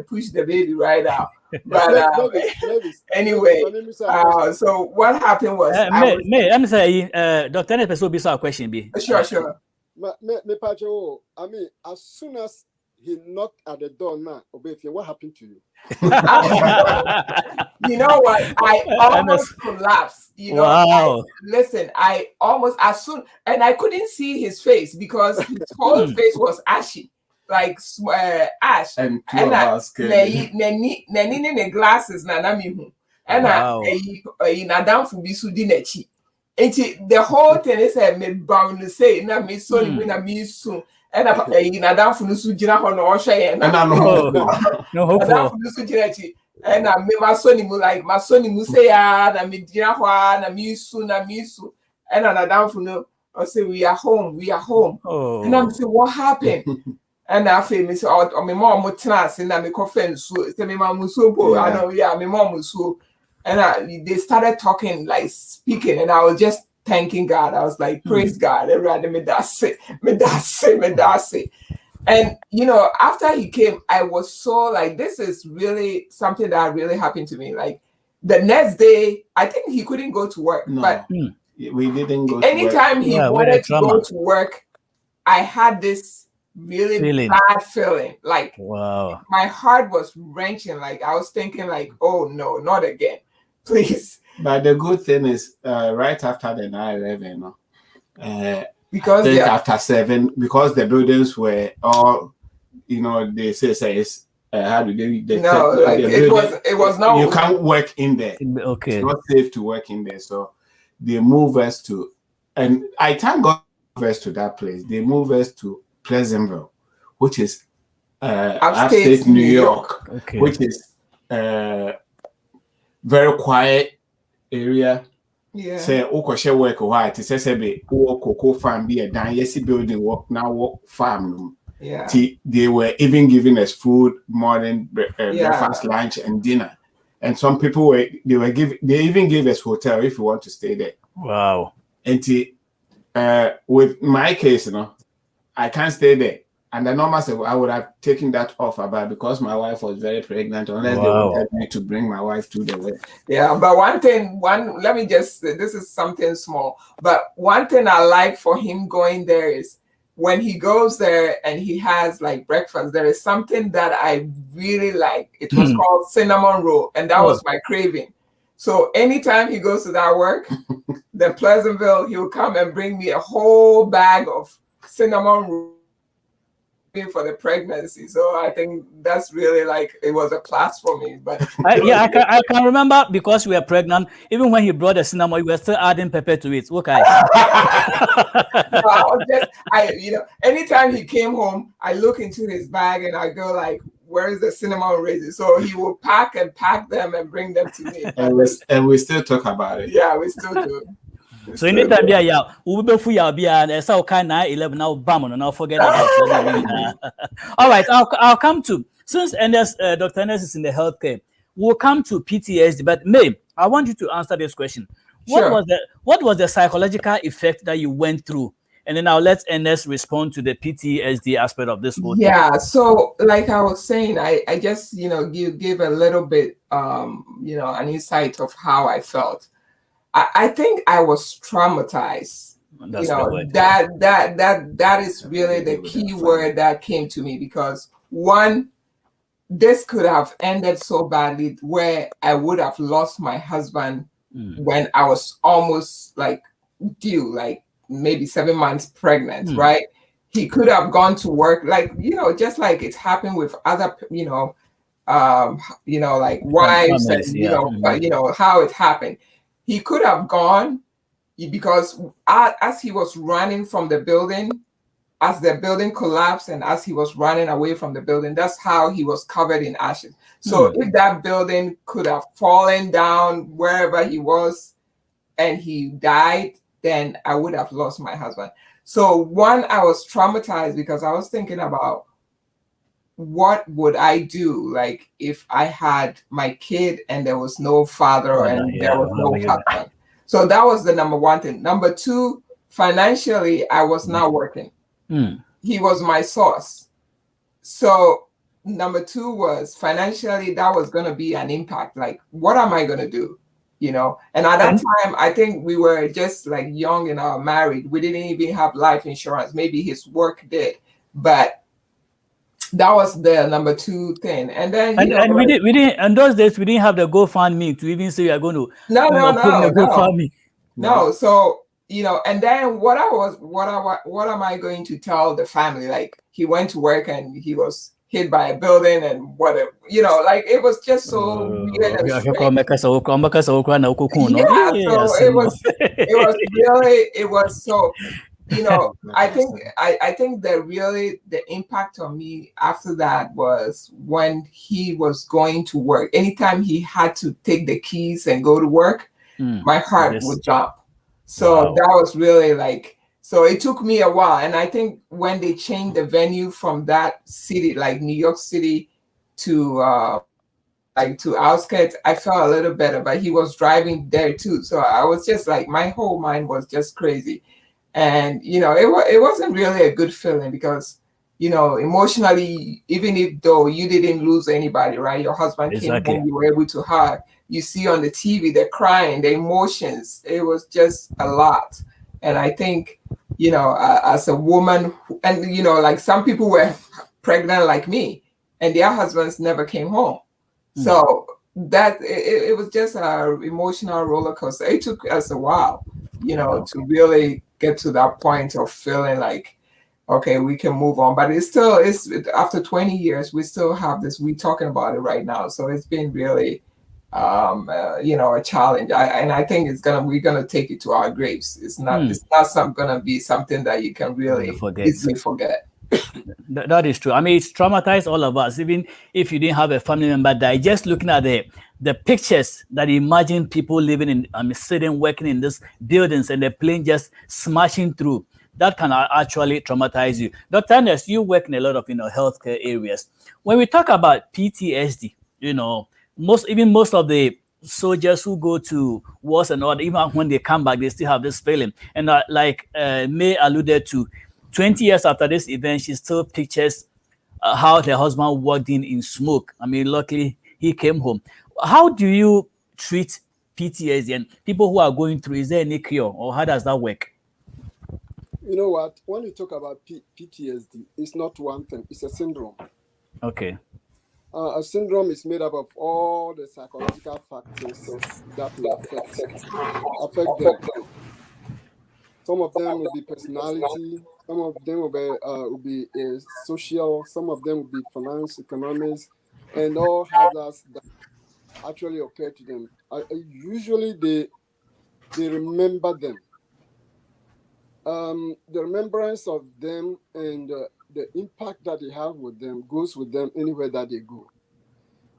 push the baby right out. But anyway, so what happened was I'm saying Dr. Nepes will be a question be. Sure. I mean, as soon as he knocked at the door now, what happened to you? You know what? I almost collapsed. Wow. I almost and I couldn't see his face because his whole face was ashy, like ash. And two of us the glasses and I down for bisu dinechi. The whole thing is me bound to say na me so me soon. And I down for nusu jina hono oshe and and I made my son like my son say na me jina hwa na me su and I down for no I say we are home. Oh. And I'm saying what happened? And I feel me say oh my mom trans and me coffin so say me mom so I know my mom so and they started talking like speaking and I was just thanking God. I was like, praise God. Everybody me that's it. And after he came, I was so like, this is really something that really happened to me. Like the next day, I think he couldn't go to work. No, but we didn't go anytime he wanted to go to work, I had this really bad feeling. Like wow, my heart was wrenching. Like I was thinking like, oh no, not again. Please. But the good thing is, right after the 9/11, because after 7, because the buildings were all, they say it's how do they no, like it was not. You can't work in there. Okay, it's not safe to work in there, so they move us to, and I thank God move us to that place. They move us to Pleasantville, which is upstate New York, okay. Which is very quiet area. Yeah. Say Okoshe work white. It says be cocoa farm be a dan yesi building work farm. Yeah. They were even giving us food, morning breakfast, lunch, and dinner. And some people they even gave us hotel if you want to stay there. Wow. And with my case, I can't stay there. And the normal say I would have taken that off about because my wife was very pregnant, unless they wanted me to bring my wife to the way. Yeah, but let me just say, this is something small. But one thing I like for him going there is when he goes there and he has like breakfast, there is something that I really like. It was called cinnamon roll, and that was my craving. So anytime he goes to that work, the Pleasantville, he will come and bring me a whole bag of cinnamon roll for the pregnancy. So I think that's really like it was a plus for me. But I can remember because we were pregnant. Even when he brought the cinnamon, we were still adding pepper to it. Okay. Anytime he came home, I look into his bag and I go like, where is the cinnamon raisins? So he will pack them and bring them to me. And we still talk about it. Yeah, we still do. So anytime we be fu ya be and so kind 9/11 now bam and now forget about it. All right, I'll come to, since Dr. Ernest is in the healthcare, we'll come to PTSD. But May, I want you to answer this question. What was the psychological effect that you went through? And then I'll let Ernest respond to the PTSD aspect of this whole thing. Yeah, so like I was saying, I just, give a little bit, an insight of how I felt. I think I was traumatized. That's the word. That is really the key word that came to me, because one, this could have ended so badly where I would have lost my husband when I was almost like due, like maybe 7 months pregnant, right? He could have gone to work, like, just like it's happened with other, like wives and, how it happened. He could have gone because as he was running from the building, as the building collapsed and as he was running away from the building, that's how he was covered in ashes. So if that building could have fallen down wherever he was and he died, then I would have lost my husband. So one, I was traumatized because I was thinking about what would I do, like if I had my kid and there was no father and there was no husband. So that was the number one thing. Number two, financially, I was not working. He was my source. So number two was financially, that was going to be an impact. Like, what am I going to do? And at that time, I think we were just like young and married. We didn't even have life insurance. Maybe his work did, but that was the number two thing. And then we didn't in those days we didn't have the GoFundMe to even say we are going to GoFundMe. No. So and then what am I going to tell the family? Like, he went to work and he was hit by a building and whatever, like it was just so weird and strange. So it was so I think that really the impact on me after that was when he was going to work. Anytime he had to take the keys and go to work, my heart would jump. So that was really like, so it took me a while. And I think when they changed the venue from that city, like New York City, to to outskirts, I felt a little better, but he was driving there too. So I was just like, my whole mind was just crazy. And, it wasn't really a good feeling because, emotionally, even though you didn't lose anybody, right? Your husband came home, you were able to hug. You see on the TV, they're crying, the emotions. It was just a lot. And I think, as a woman, and, like some people were pregnant like me and their husbands never came home. So that it was just an emotional roller coaster. It took us a while, to really get to that point of feeling like, okay, we can move on. But it's after 20 years, we still have this, we're talking about it right now. So it's been really, a challenge. I think we're gonna take it to our graves. It's not gonna be something that you can really easily forget. That is true. I mean, it's traumatized all of us. Even if you didn't have a family member die, just looking at the pictures that you imagine people living in, sitting, working in these buildings and the plane just smashing through, that can actually traumatize you. Dr. Ernest, you work in a lot of healthcare areas. When we talk about PTSD, most of the soldiers who go to wars and all, even when they come back, they still have this feeling. And like May alluded to, 20 years after this event, she still pictures how her husband walked in smoke. I mean, luckily he came home. How do you treat PTSD and people who are going through? Is there any cure, or how does that work? You know what? When you talk about PTSD, it's not one thing. It's a syndrome. Okay. A syndrome is made up of all the psychological factors that will affect them. Some of them will be personality. Some of them will be social. Some of them will be finance, economics, and all hazards that actually occur to them. Usually, they remember them. The remembrance of them and the impact that they have with them goes with them anywhere that they go.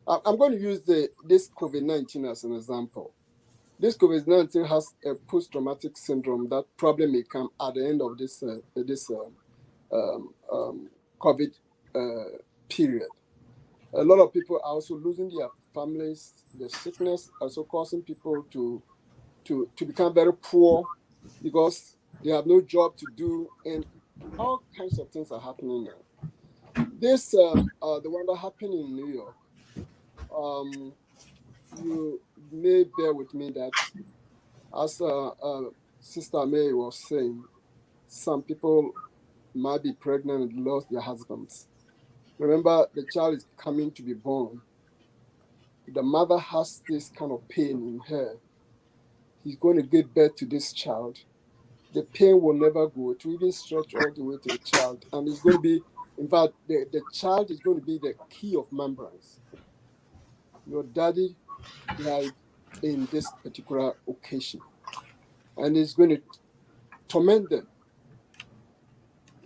I'm going to use this COVID-19 as an example. This COVID-19 has a post-traumatic syndrome that probably may come at the end of this COVID period. A lot of people are also losing their families. The sickness also causing people to become very poor because they have no job to do, and all kinds of things are happening now. This the one that happened in New York. You may bear with me that, as Sister May was saying, some people might be pregnant and lost their husbands. Remember, the child is coming to be born. The mother has this kind of pain in her. He's going to give birth to this child. The pain will never go. It will even stretch all the way to the child. And it's going to be, in fact, the child is going to be the key of remembrance. Your daddy died in this particular occasion. And it's going to torment them.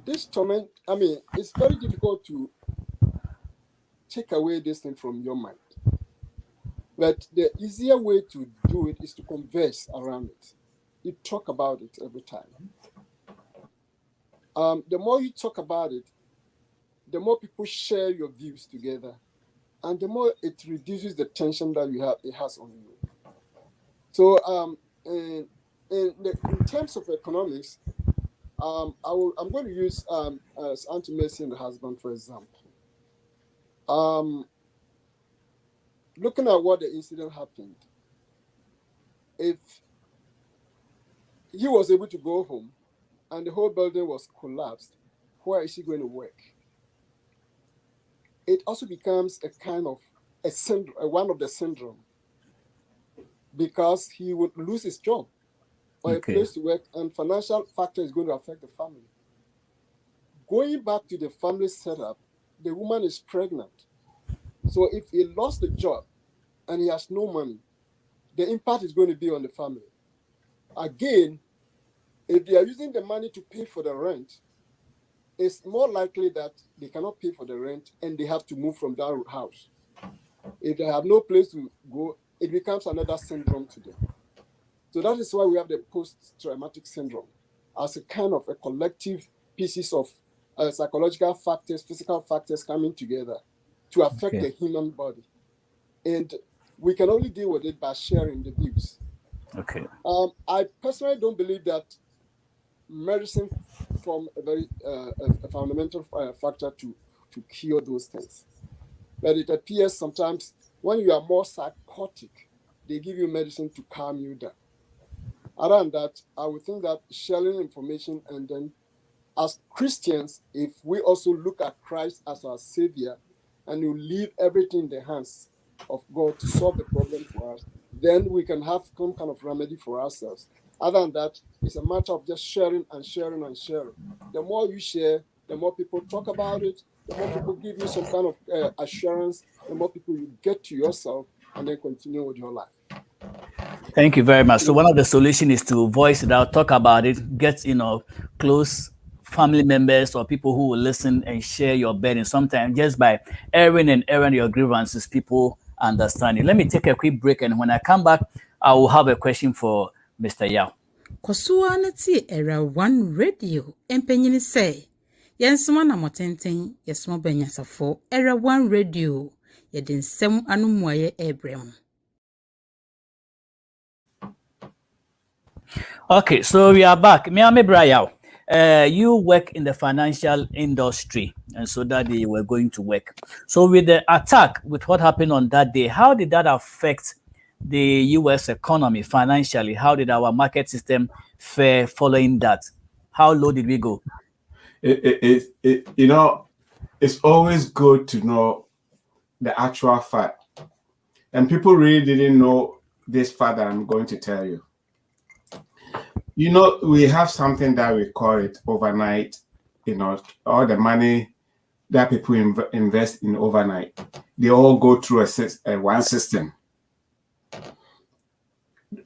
This torment, it's very difficult to take away this thing from your mind. But the easier way to do it is to converse around it. You talk about it every time. The more you talk about it, the more people share your views together, and the more it reduces the tension that it has on you. So, in terms of economics, I'm going to use Auntie Mercy and the husband, for example. Looking at what the incident happened, if he was able to go home and the whole building was collapsed, where is he going to work? It also becomes a kind of a syndrome, one of the syndrome, because he would lose his job or a place to work, and financial factor is going to affect the family. Going back to the family setup, the woman is pregnant. So if he lost the job and he has no money, the impact is going to be on the family. Again, if they are using the money to pay for the rent, it's more likely that they cannot pay for the rent and they have to move from that house. If they have no place to go, it becomes another syndrome to them. So that is why we have the post-traumatic syndrome as a kind of a collective pieces of psychological factors, physical factors coming together to affect the human body. And we can only deal with it by sharing the views. Okay. I personally don't believe that medicine form a very a fundamental factor to cure those things. But it appears sometimes when you are more psychotic, they give you medicine to calm you down. Other than that, I would think that sharing information, and then as Christians, if we also look at Christ as our Savior and you leave everything in the hands of God to solve the problem for us, then we can have some kind of remedy for ourselves. Other than that, it's a matter of just sharing and sharing and sharing. The more you share, the more people talk about it, the more people give you some kind of assurance, the more people you get to yourself and then continue with your life. Thank you very much. So one of the solutions is to voice it out, talk about it, get, close family members or people who will listen and share your burden. Sometimes just by airing your grievances, people understand it. Let me take a quick break, and when I come back, I will have a question for Mr. Yao. Kosuwa na ti Era One Radio empenyini say yensoma na motenten yesoma banyasafo Era One Radio yedi nsem anumuaye ebrem. Okay, so we are back. Miami Brayao, you work in the financial industry, and so that day you were going to work. So with the attack, with what happened on that day, how did that affect the U.S. economy financially? How did our market system fare following that? How low did we go? It's always good to know the actual fact. And people really didn't know this fact that I'm going to tell you. We have something that we call it overnight, all the money that people invest in overnight, they all go through one system.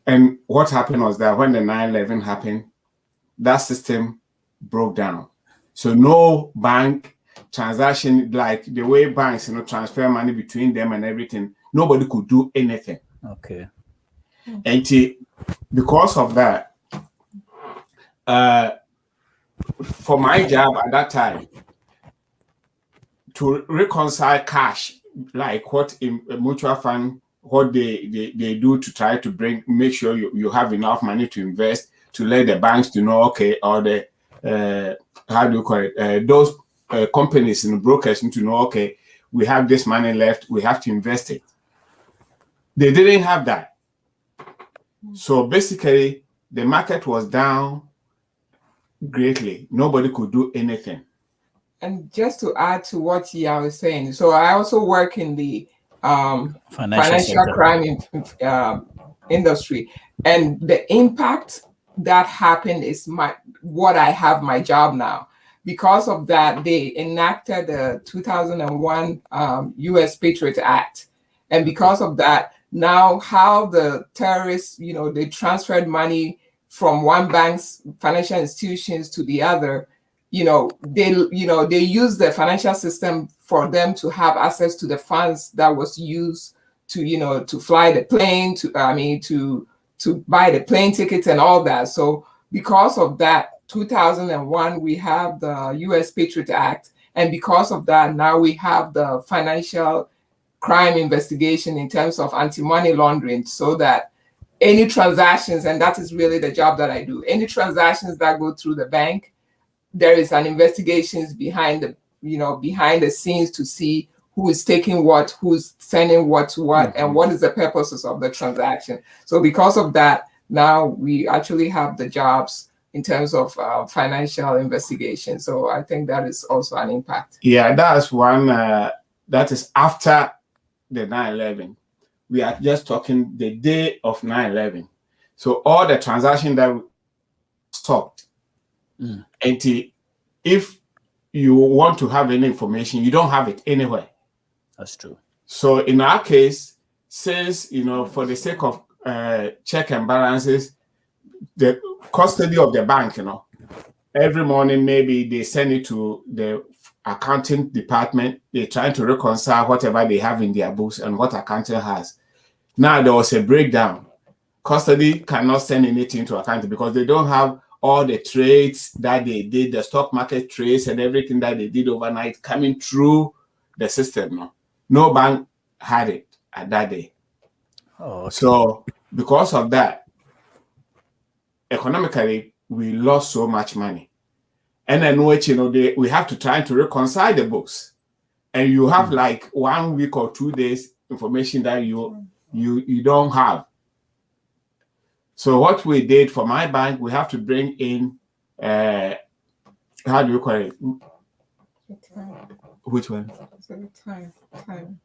And what happened was that when the 9/11 happened, that system broke down. So no bank transaction, like the way banks, transfer money between them and everything. Nobody could do anything. Okay. And because of that, for my job at that time, to reconcile cash, like what in a mutual fund, what they do to try to make sure you have enough money to invest, to let the banks to know, okay, or the how do you call it, those companies and brokers to know, okay, we have this money left, we have to invest it. They didn't have that. So basically, the market was down greatly. Nobody could do anything. And just to add to what Yao was saying, so I also work in the financial crime industry, and the impact that happened is what I have my job now. Because of that, they enacted the 2001 U.S. Patriot Act, and because of that, now how the terrorists, they transferred money from one bank's financial institutions to the other. They use the financial system for them to have access to the funds that was used to to fly the plane, to buy the plane tickets and all that. So because of that, 2001 we have the U.S. Patriot Act, and because of that, now we have the financial crime investigation in terms of anti-money laundering, so that any transactions, and that is really the job that I do, any transactions that go through the bank, there is an investigations behind the scenes to see who is taking what, who's sending what to what, and what is the purposes of the transaction. So because of that, now we actually have the jobs in terms of financial investigation. So I think that is also an impact. Yeah, that's one. That is after the 9/11. We are just talking the day of 9/11. So all the transactions that stopped. And if you want to have any information, you don't have it anywhere. That's true. So in our case, since for the sake of check and balances, the custody of the bank, every morning maybe they send it to the accounting department. They're trying to reconcile whatever they have in their books and what accounting has. Now there was a breakdown. Custody cannot send anything to accounting because they don't have all the trades that they did, the stock market trades and everything that they did overnight coming through the system. No bank had it at that day. Oh, okay. So because of that, economically, we lost so much money. And then we have to try to reconcile the books. And you have like 1 week or 2 days information that you don't have. So what we did for my bank, we have to bring in, how do you call it? Which one? Time.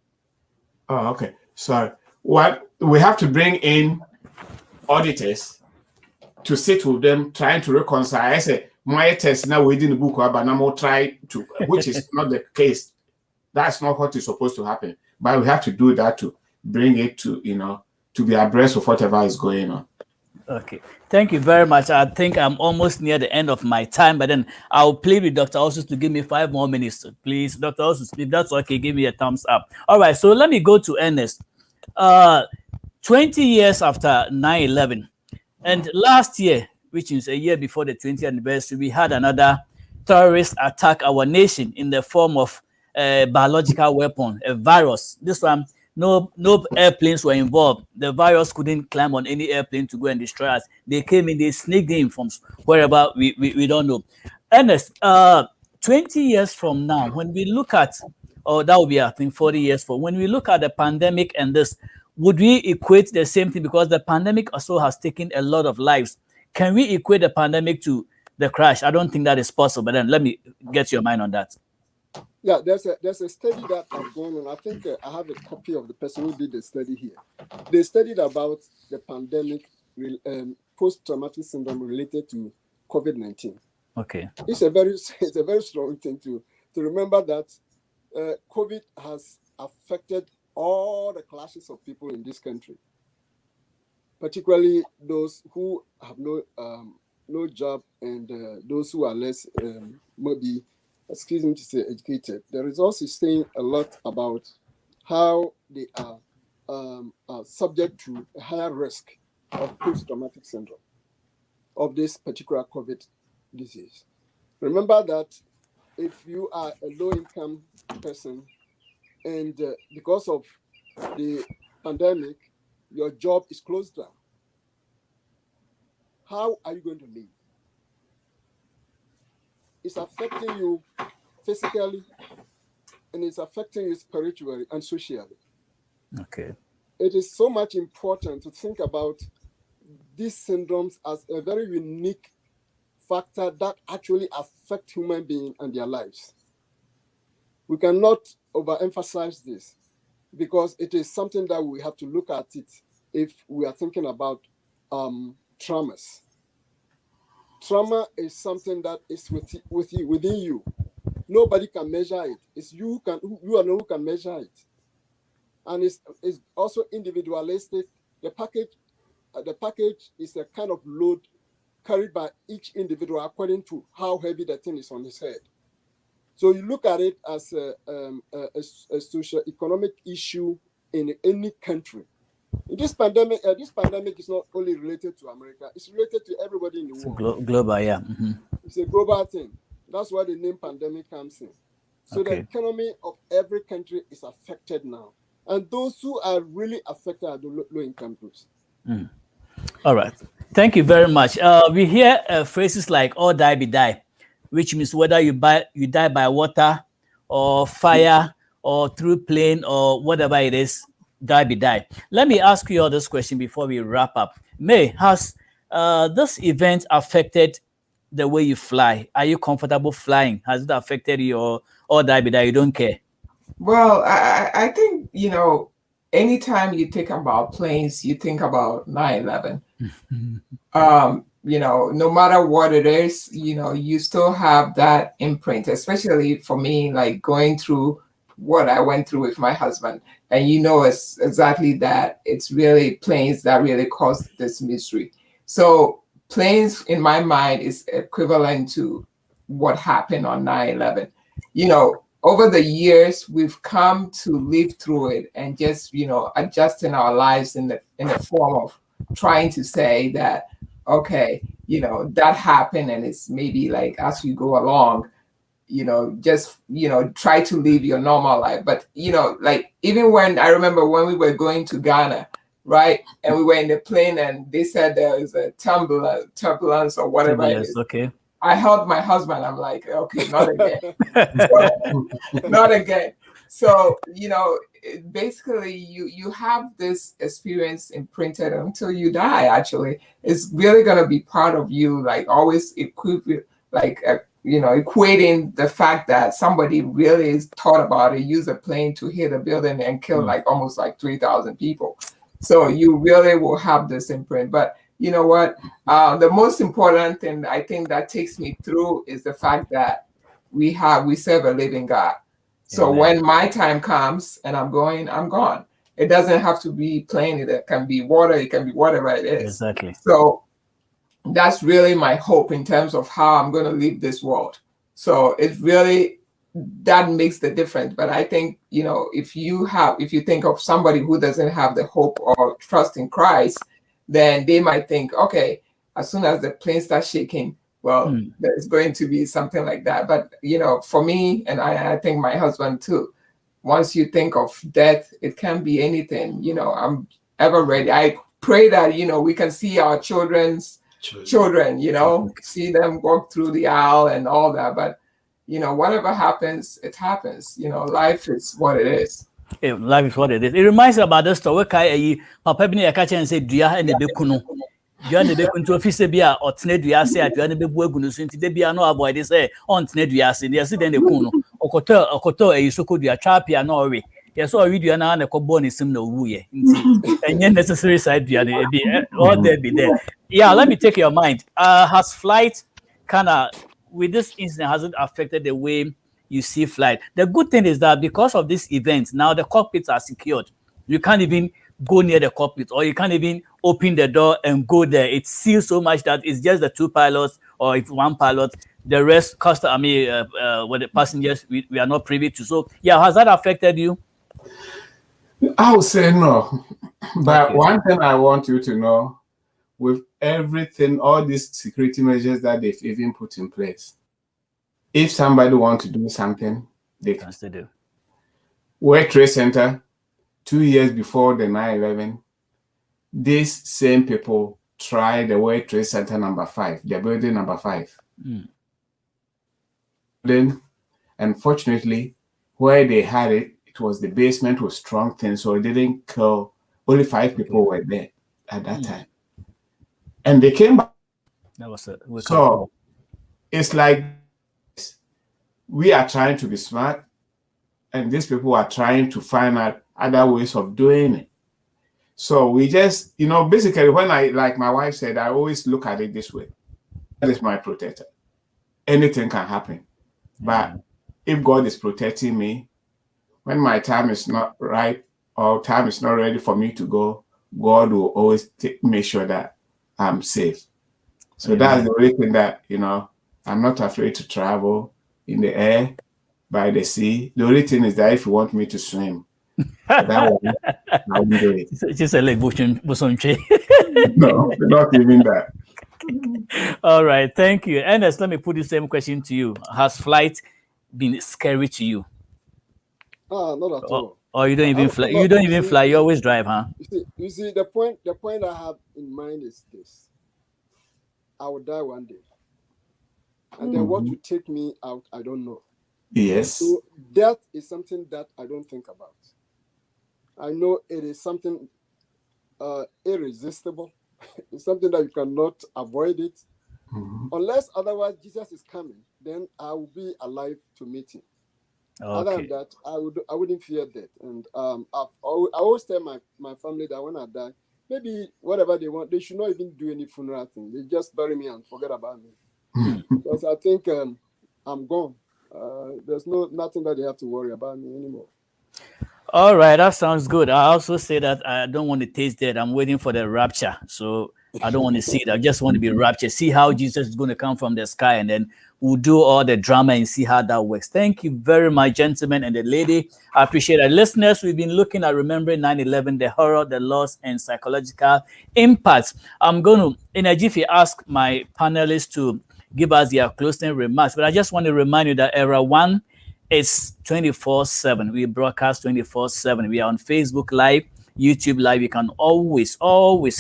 Oh, okay. So what we have to bring in auditors to sit with them, trying to reconcile. I say, my test now within the book, but I'm try to, which is not the case. That's not what is supposed to happen. But we have to do that to bring it to, to be abreast of whatever is going on. Okay, thank you very much. I think I'm almost near the end of my time, but then I'll play with Dr. Osus to give me 5 more minutes, please. Dr. Osus, if that's okay, give me a thumbs up. All right, so let me go to Ernest. 20 years after 9/11, and last year, which is a year before the 20th anniversary, we had another terrorist attack our nation in the form of a biological weapon, a virus. This one, no airplanes were involved. The virus couldn't climb on any airplane to go and destroy us. They came in, they sneaked in from wherever, we don't know. Ernest, 20 years from now, when we look at, or that would be, I think, 40 years from, when we look at the pandemic and this, would we equate the same thing? Because the pandemic also has taken a lot of lives. Can we equate the pandemic to the crash? I don't think that is possible, but then let me get your mind on that. Yeah, there's a study that I've gone on. I think I have a copy of the person who did the study here. They studied about the pandemic, post-traumatic syndrome related to COVID-19. Okay. It's a very strong thing to remember that COVID has affected all the classes of people in this country, particularly those who have no no job, and those who are less, maybe, excuse me to say, educated. The results is saying a lot about how they are subject to a higher risk of post-traumatic syndrome of this particular COVID disease. Remember that if you are a low-income person and because of the pandemic, your job is closed down, how are you going to live? It's affecting you physically, and it's affecting you spiritually and socially. Okay. It is so much important to think about these syndromes as a very unique factor that actually affect human beings and their lives. We cannot overemphasize this because it is something that we have to look at it if we are thinking about traumas. Trauma is something that is within you. Nobody can measure it. It's you who can measure it. And it's also individualistic. The package is a kind of load carried by each individual according to how heavy the thing is on his head. So you look at it as a socio-economic issue in any country. This pandemic is not only related to America; it's related to everybody in the world. Global, yeah. Mm-hmm. It's a global thing. That's why the name pandemic comes in. So the economy of every country is affected now, and those who are really affected are the low-income groups. Mm. All right. Thank you very much. We hear phrases like "all die be die," which means whether you die by water or fire or through plane or whatever it is, die be die. Let me ask you all this question before we wrap up. May, has this event affected the way you fly? Are you comfortable flying? Has it affected you or die be die? You don't care? Well, I think, anytime you think about planes, you think about 9/11. No matter what it is, you still have that imprint, especially for me, like going through what I went through with my husband. And it's exactly that. It's really planes that really caused this misery. So planes, in my mind, is equivalent to what happened on 9/11. Over the years, we've come to live through it and just, adjusting our lives in the form of trying to say that, okay, that happened, and it's maybe like as you go along, just, try to live your normal life. But, like even when I remember when we were going to Ghana, right? And we were in the plane and they said there was a turbulence or whatever it is. Okay. I held my husband. I'm like, okay, not again. So, not again. So, basically you have this experience imprinted until you die, actually. It's really going to be part of you, like always equipping the fact that somebody really thought about it, use a plane to hit a building and kill almost 3,000 people. So you really will have this imprint. But you know what? The most important thing I think that takes me through is the fact that we serve a living God. So when my time comes and I'm going, I'm gone. It doesn't have to be plane. It can be water. It can be whatever it is. Exactly. So that's really my hope in terms of how I'm going to leave this world. So it's really, that makes the difference. But I think, if you think of somebody who doesn't have the hope or trust in Christ, then they might think, okay, as soon as the plane starts shaking, well, there's going to be something like that. But, for me, and I think my husband too, once you think of death, it can be anything. I'm ever ready. I pray that, we can see our children's children, see them walk through the aisle and all that. But, whatever happens, it happens. Life is what it is. Life is what it is. It reminds me about the story where Papa Bini Akacha and said, "Dua and the Bekuno. Dua and the Bekun office bia or Tnedua say, Dua and the Bebugunus, they be no avoid this on Tnedua, and they sit in the Kuno, or Koto, a Yusuko, a Chapia, no way. Yes, or read you and a cobon is no wooye. And yet necessary side, all there be there. Yeah, let me take your mind. Has flight kind of, with this incident, has it affected the way you see flight? The good thing is that because of this event, now the cockpits are secured. You can't even go near the cockpit, or you can't even open the door and go there. It seals so much that it's just the two pilots, or if one pilot, the rest with the passengers, we are not privy to. So yeah, has that affected you? I would say no. But Okay. one thing I want you to know, with everything, all these security measures that they've even put in place, if somebody wants to do something, they can still do. World Trade Center, 2 years before the 9/11, these same people tried the World Trade Center number 5, the building number 5. Then, unfortunately, where they had it, it was the basement with strong things, so it didn't kill. Only 5 people were there at that time. And they came back. That was a so it's like we are trying to be smart, and these people are trying to find out other ways of doing it. So we just, basically, when like my wife said, I always look at it this way. That is my protector. Anything can happen. But if God is protecting me, when my time is not right or time is not ready for me to go, God will always make sure that I'm safe. So that's the only thing that, I'm not afraid to travel in the air, by the sea. The only thing is that if you want me to swim, that one, I won't do it. Just a like Boison. No, not even that. All right, thank you. Ernest, let me put the same question to you. Has flight been scary to you? Not at all. Or you don't even fly? You don't even fly. You always drive, huh? You see, the point I have in mind is this: I will die one day, and then what will take me out, I don't know. Yes. So death is something that I don't think about. I know it is something irresistible. It's something that you cannot avoid it. Unless otherwise Jesus is coming, then I will be alive to meet him. Other than that, I wouldn't fear death. And I always tell my family that when I die, maybe whatever they want, they should not even do any funeral thing. They just bury me and forget about me. Because I think I'm gone. There's nothing that they have to worry about me anymore. All right, that sounds good. I also say that I don't want to taste death. I'm waiting for the rapture. So I don't want to see it. I just want to be raptured. See how Jesus is going to come from the sky, and then we'll do all the drama and see how that works. Thank you very much, gentlemen and the lady. I appreciate it. Listeners, we've been looking at remembering 9/11, the horror, the loss, and psychological impacts. I'm going to, in a jiffy, ask my panelists to give us their closing remarks. But I just want to remind you that Era One is 24/7. We broadcast 24/7. We are on Facebook Live, YouTube Live. You can always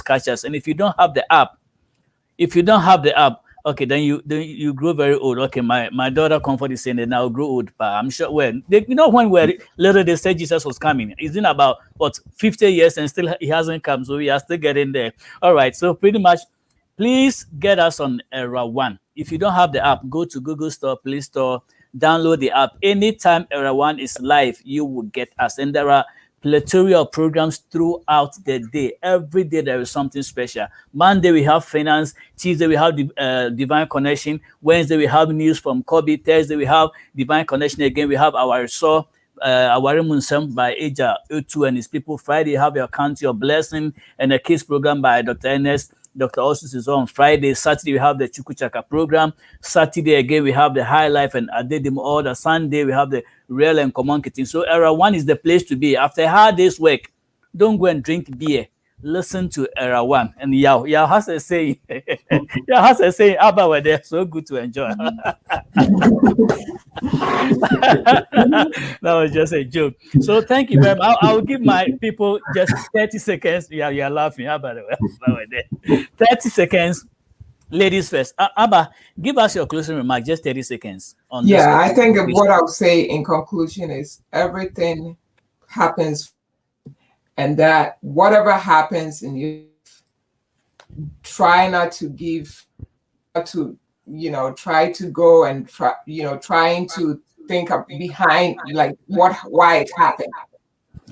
catch us. And if you don't have the app, okay, then you grow very old. Okay, my daughter Comfort is saying that now grow old, but I'm sure when when we're little, they said Jesus was coming. It's in about 50 years and still he hasn't come, so we are still getting there. All right, so pretty much, please get us on Era One. If you don't have the app, go to Google Store, Play Store, download the app. Anytime Era One is live, you will get us. And there are plethora of programs throughout the day. Every day there is something special. Monday we have finance. Tuesday we have Divine Connection. Wednesday we have news from Kobe. Thursday we have Divine Connection again. We have our resort. Our Munsem by Eja Utu and his people. Friday you have your Count Your Blessing and a kids program by Dr. Ernest. Dr. Osus is on Friday. Saturday, we have the Chukuchaka program. Saturday, again, we have the High Life and Adedim Order. Sunday, we have the Real and Common Kitchen. So, Era One is the place to be. After a hard day's work, don't go and drink beer. Listen to Era One. And Yao has a saying, Abba were there. So good to enjoy. That was just a joke. So thank you very much. I'll give my people just 30 seconds. Yeah, you're laughing. Abba, were there. 30 seconds. Ladies first. Abba, give us your closing remark. Just 30 seconds. On this I think what I would say in conclusion is everything happens, and that whatever happens in your life, try not to try to go and trying to think of behind like why it happened.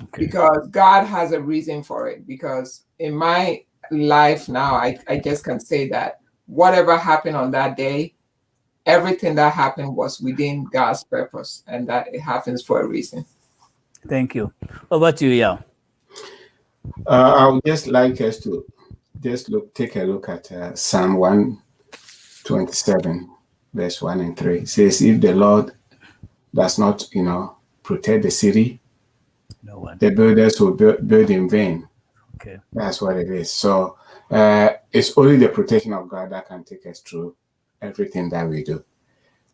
Okay. Because God has a reason for it. Because in my life now, I just can say that whatever happened on that day, everything that happened was within God's purpose, and that it happens for a reason. Thank you. Over to you, Yao. I would just like us to just take a look at Psalm 127, verse 1 and 3. It says, if the Lord does not, protect the city, no one. The builders will build in vain. Okay. That's what it is. So it's only the protection of God that can take us through everything that we do.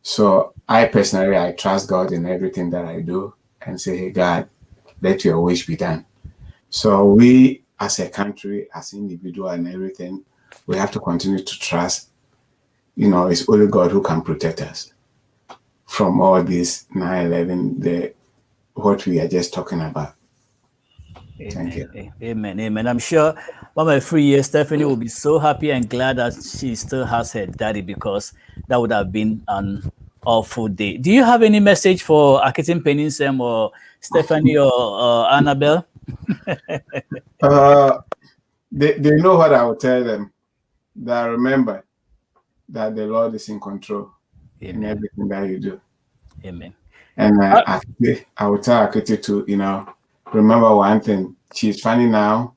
So I personally trust God in everything that I do and say, hey, God, let your wish be done. So we, as a country, as individual and everything, we have to continue to trust, it's only God who can protect us from all this 9/11, what we are just talking about. Amen. Thank you. Amen. Amen. I'm sure Mama 3 years, Stephanie will be so happy and glad that she still has her daddy, because that would have been an awful day. Do you have any message for Akitim Peninsem or Stephanie or Annabelle? They know what I will tell them. That remember that the Lord is in control in everything that you do. Amen. And I will tell Akiti to, remember one thing. She's funny now,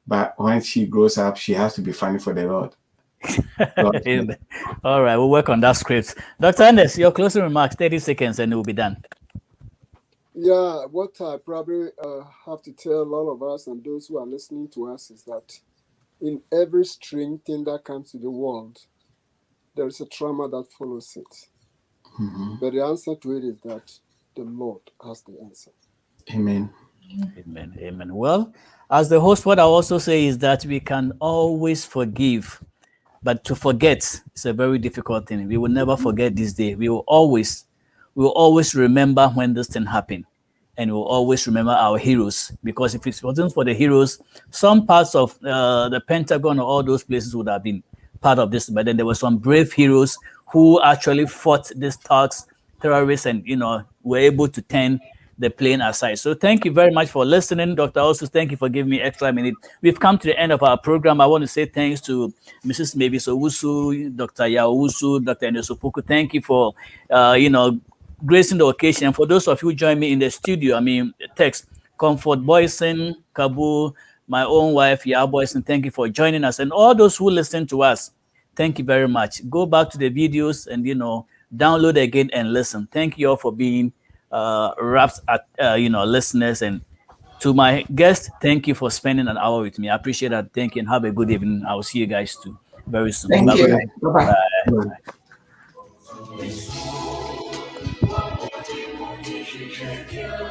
but when she grows up, she has to be funny for the Lord. Amen. All right, we'll work on that script. Dr. Ernest, your closing remarks, 30 seconds, and it will be done. Yeah, what I probably have to tell all of us and those who are listening to us is that in every strange thing that comes to the world, there is a trauma that follows it. Mm-hmm. But the answer to it is that the Lord has the answer. Amen. Amen. Amen. Well, as the host, what I also say is that we can always forgive, but to forget is a very difficult thing. We will never forget this day. We will always remember when this thing happened, and we'll always remember our heroes, because if it wasn't for the heroes, some parts of the Pentagon or all those places would have been part of this. But then there were some brave heroes who actually fought these thugs, terrorists, and were able to turn the plane aside. So thank you very much for listening. Dr. Also, thank you for giving me extra minute. We've come to the end of our program. I want to say thanks to Mrs. Mavis Owusu, Dr. Yawusu, Dr. Enesopuku. Thank you for, gracing the occasion. For those of you who join me in the studio, text Comfort Boison, Kabu, my own wife, Boison, thank you for joining us. And all those who listen to us, thank you very much. Go back to the videos and, download again and listen. Thank you all for being wrapped at, listeners. And to my guests, thank you for spending an hour with me. I appreciate that. Thank you and have a good evening. I will see you guys too very soon. Thank you. Bye-bye. Bye.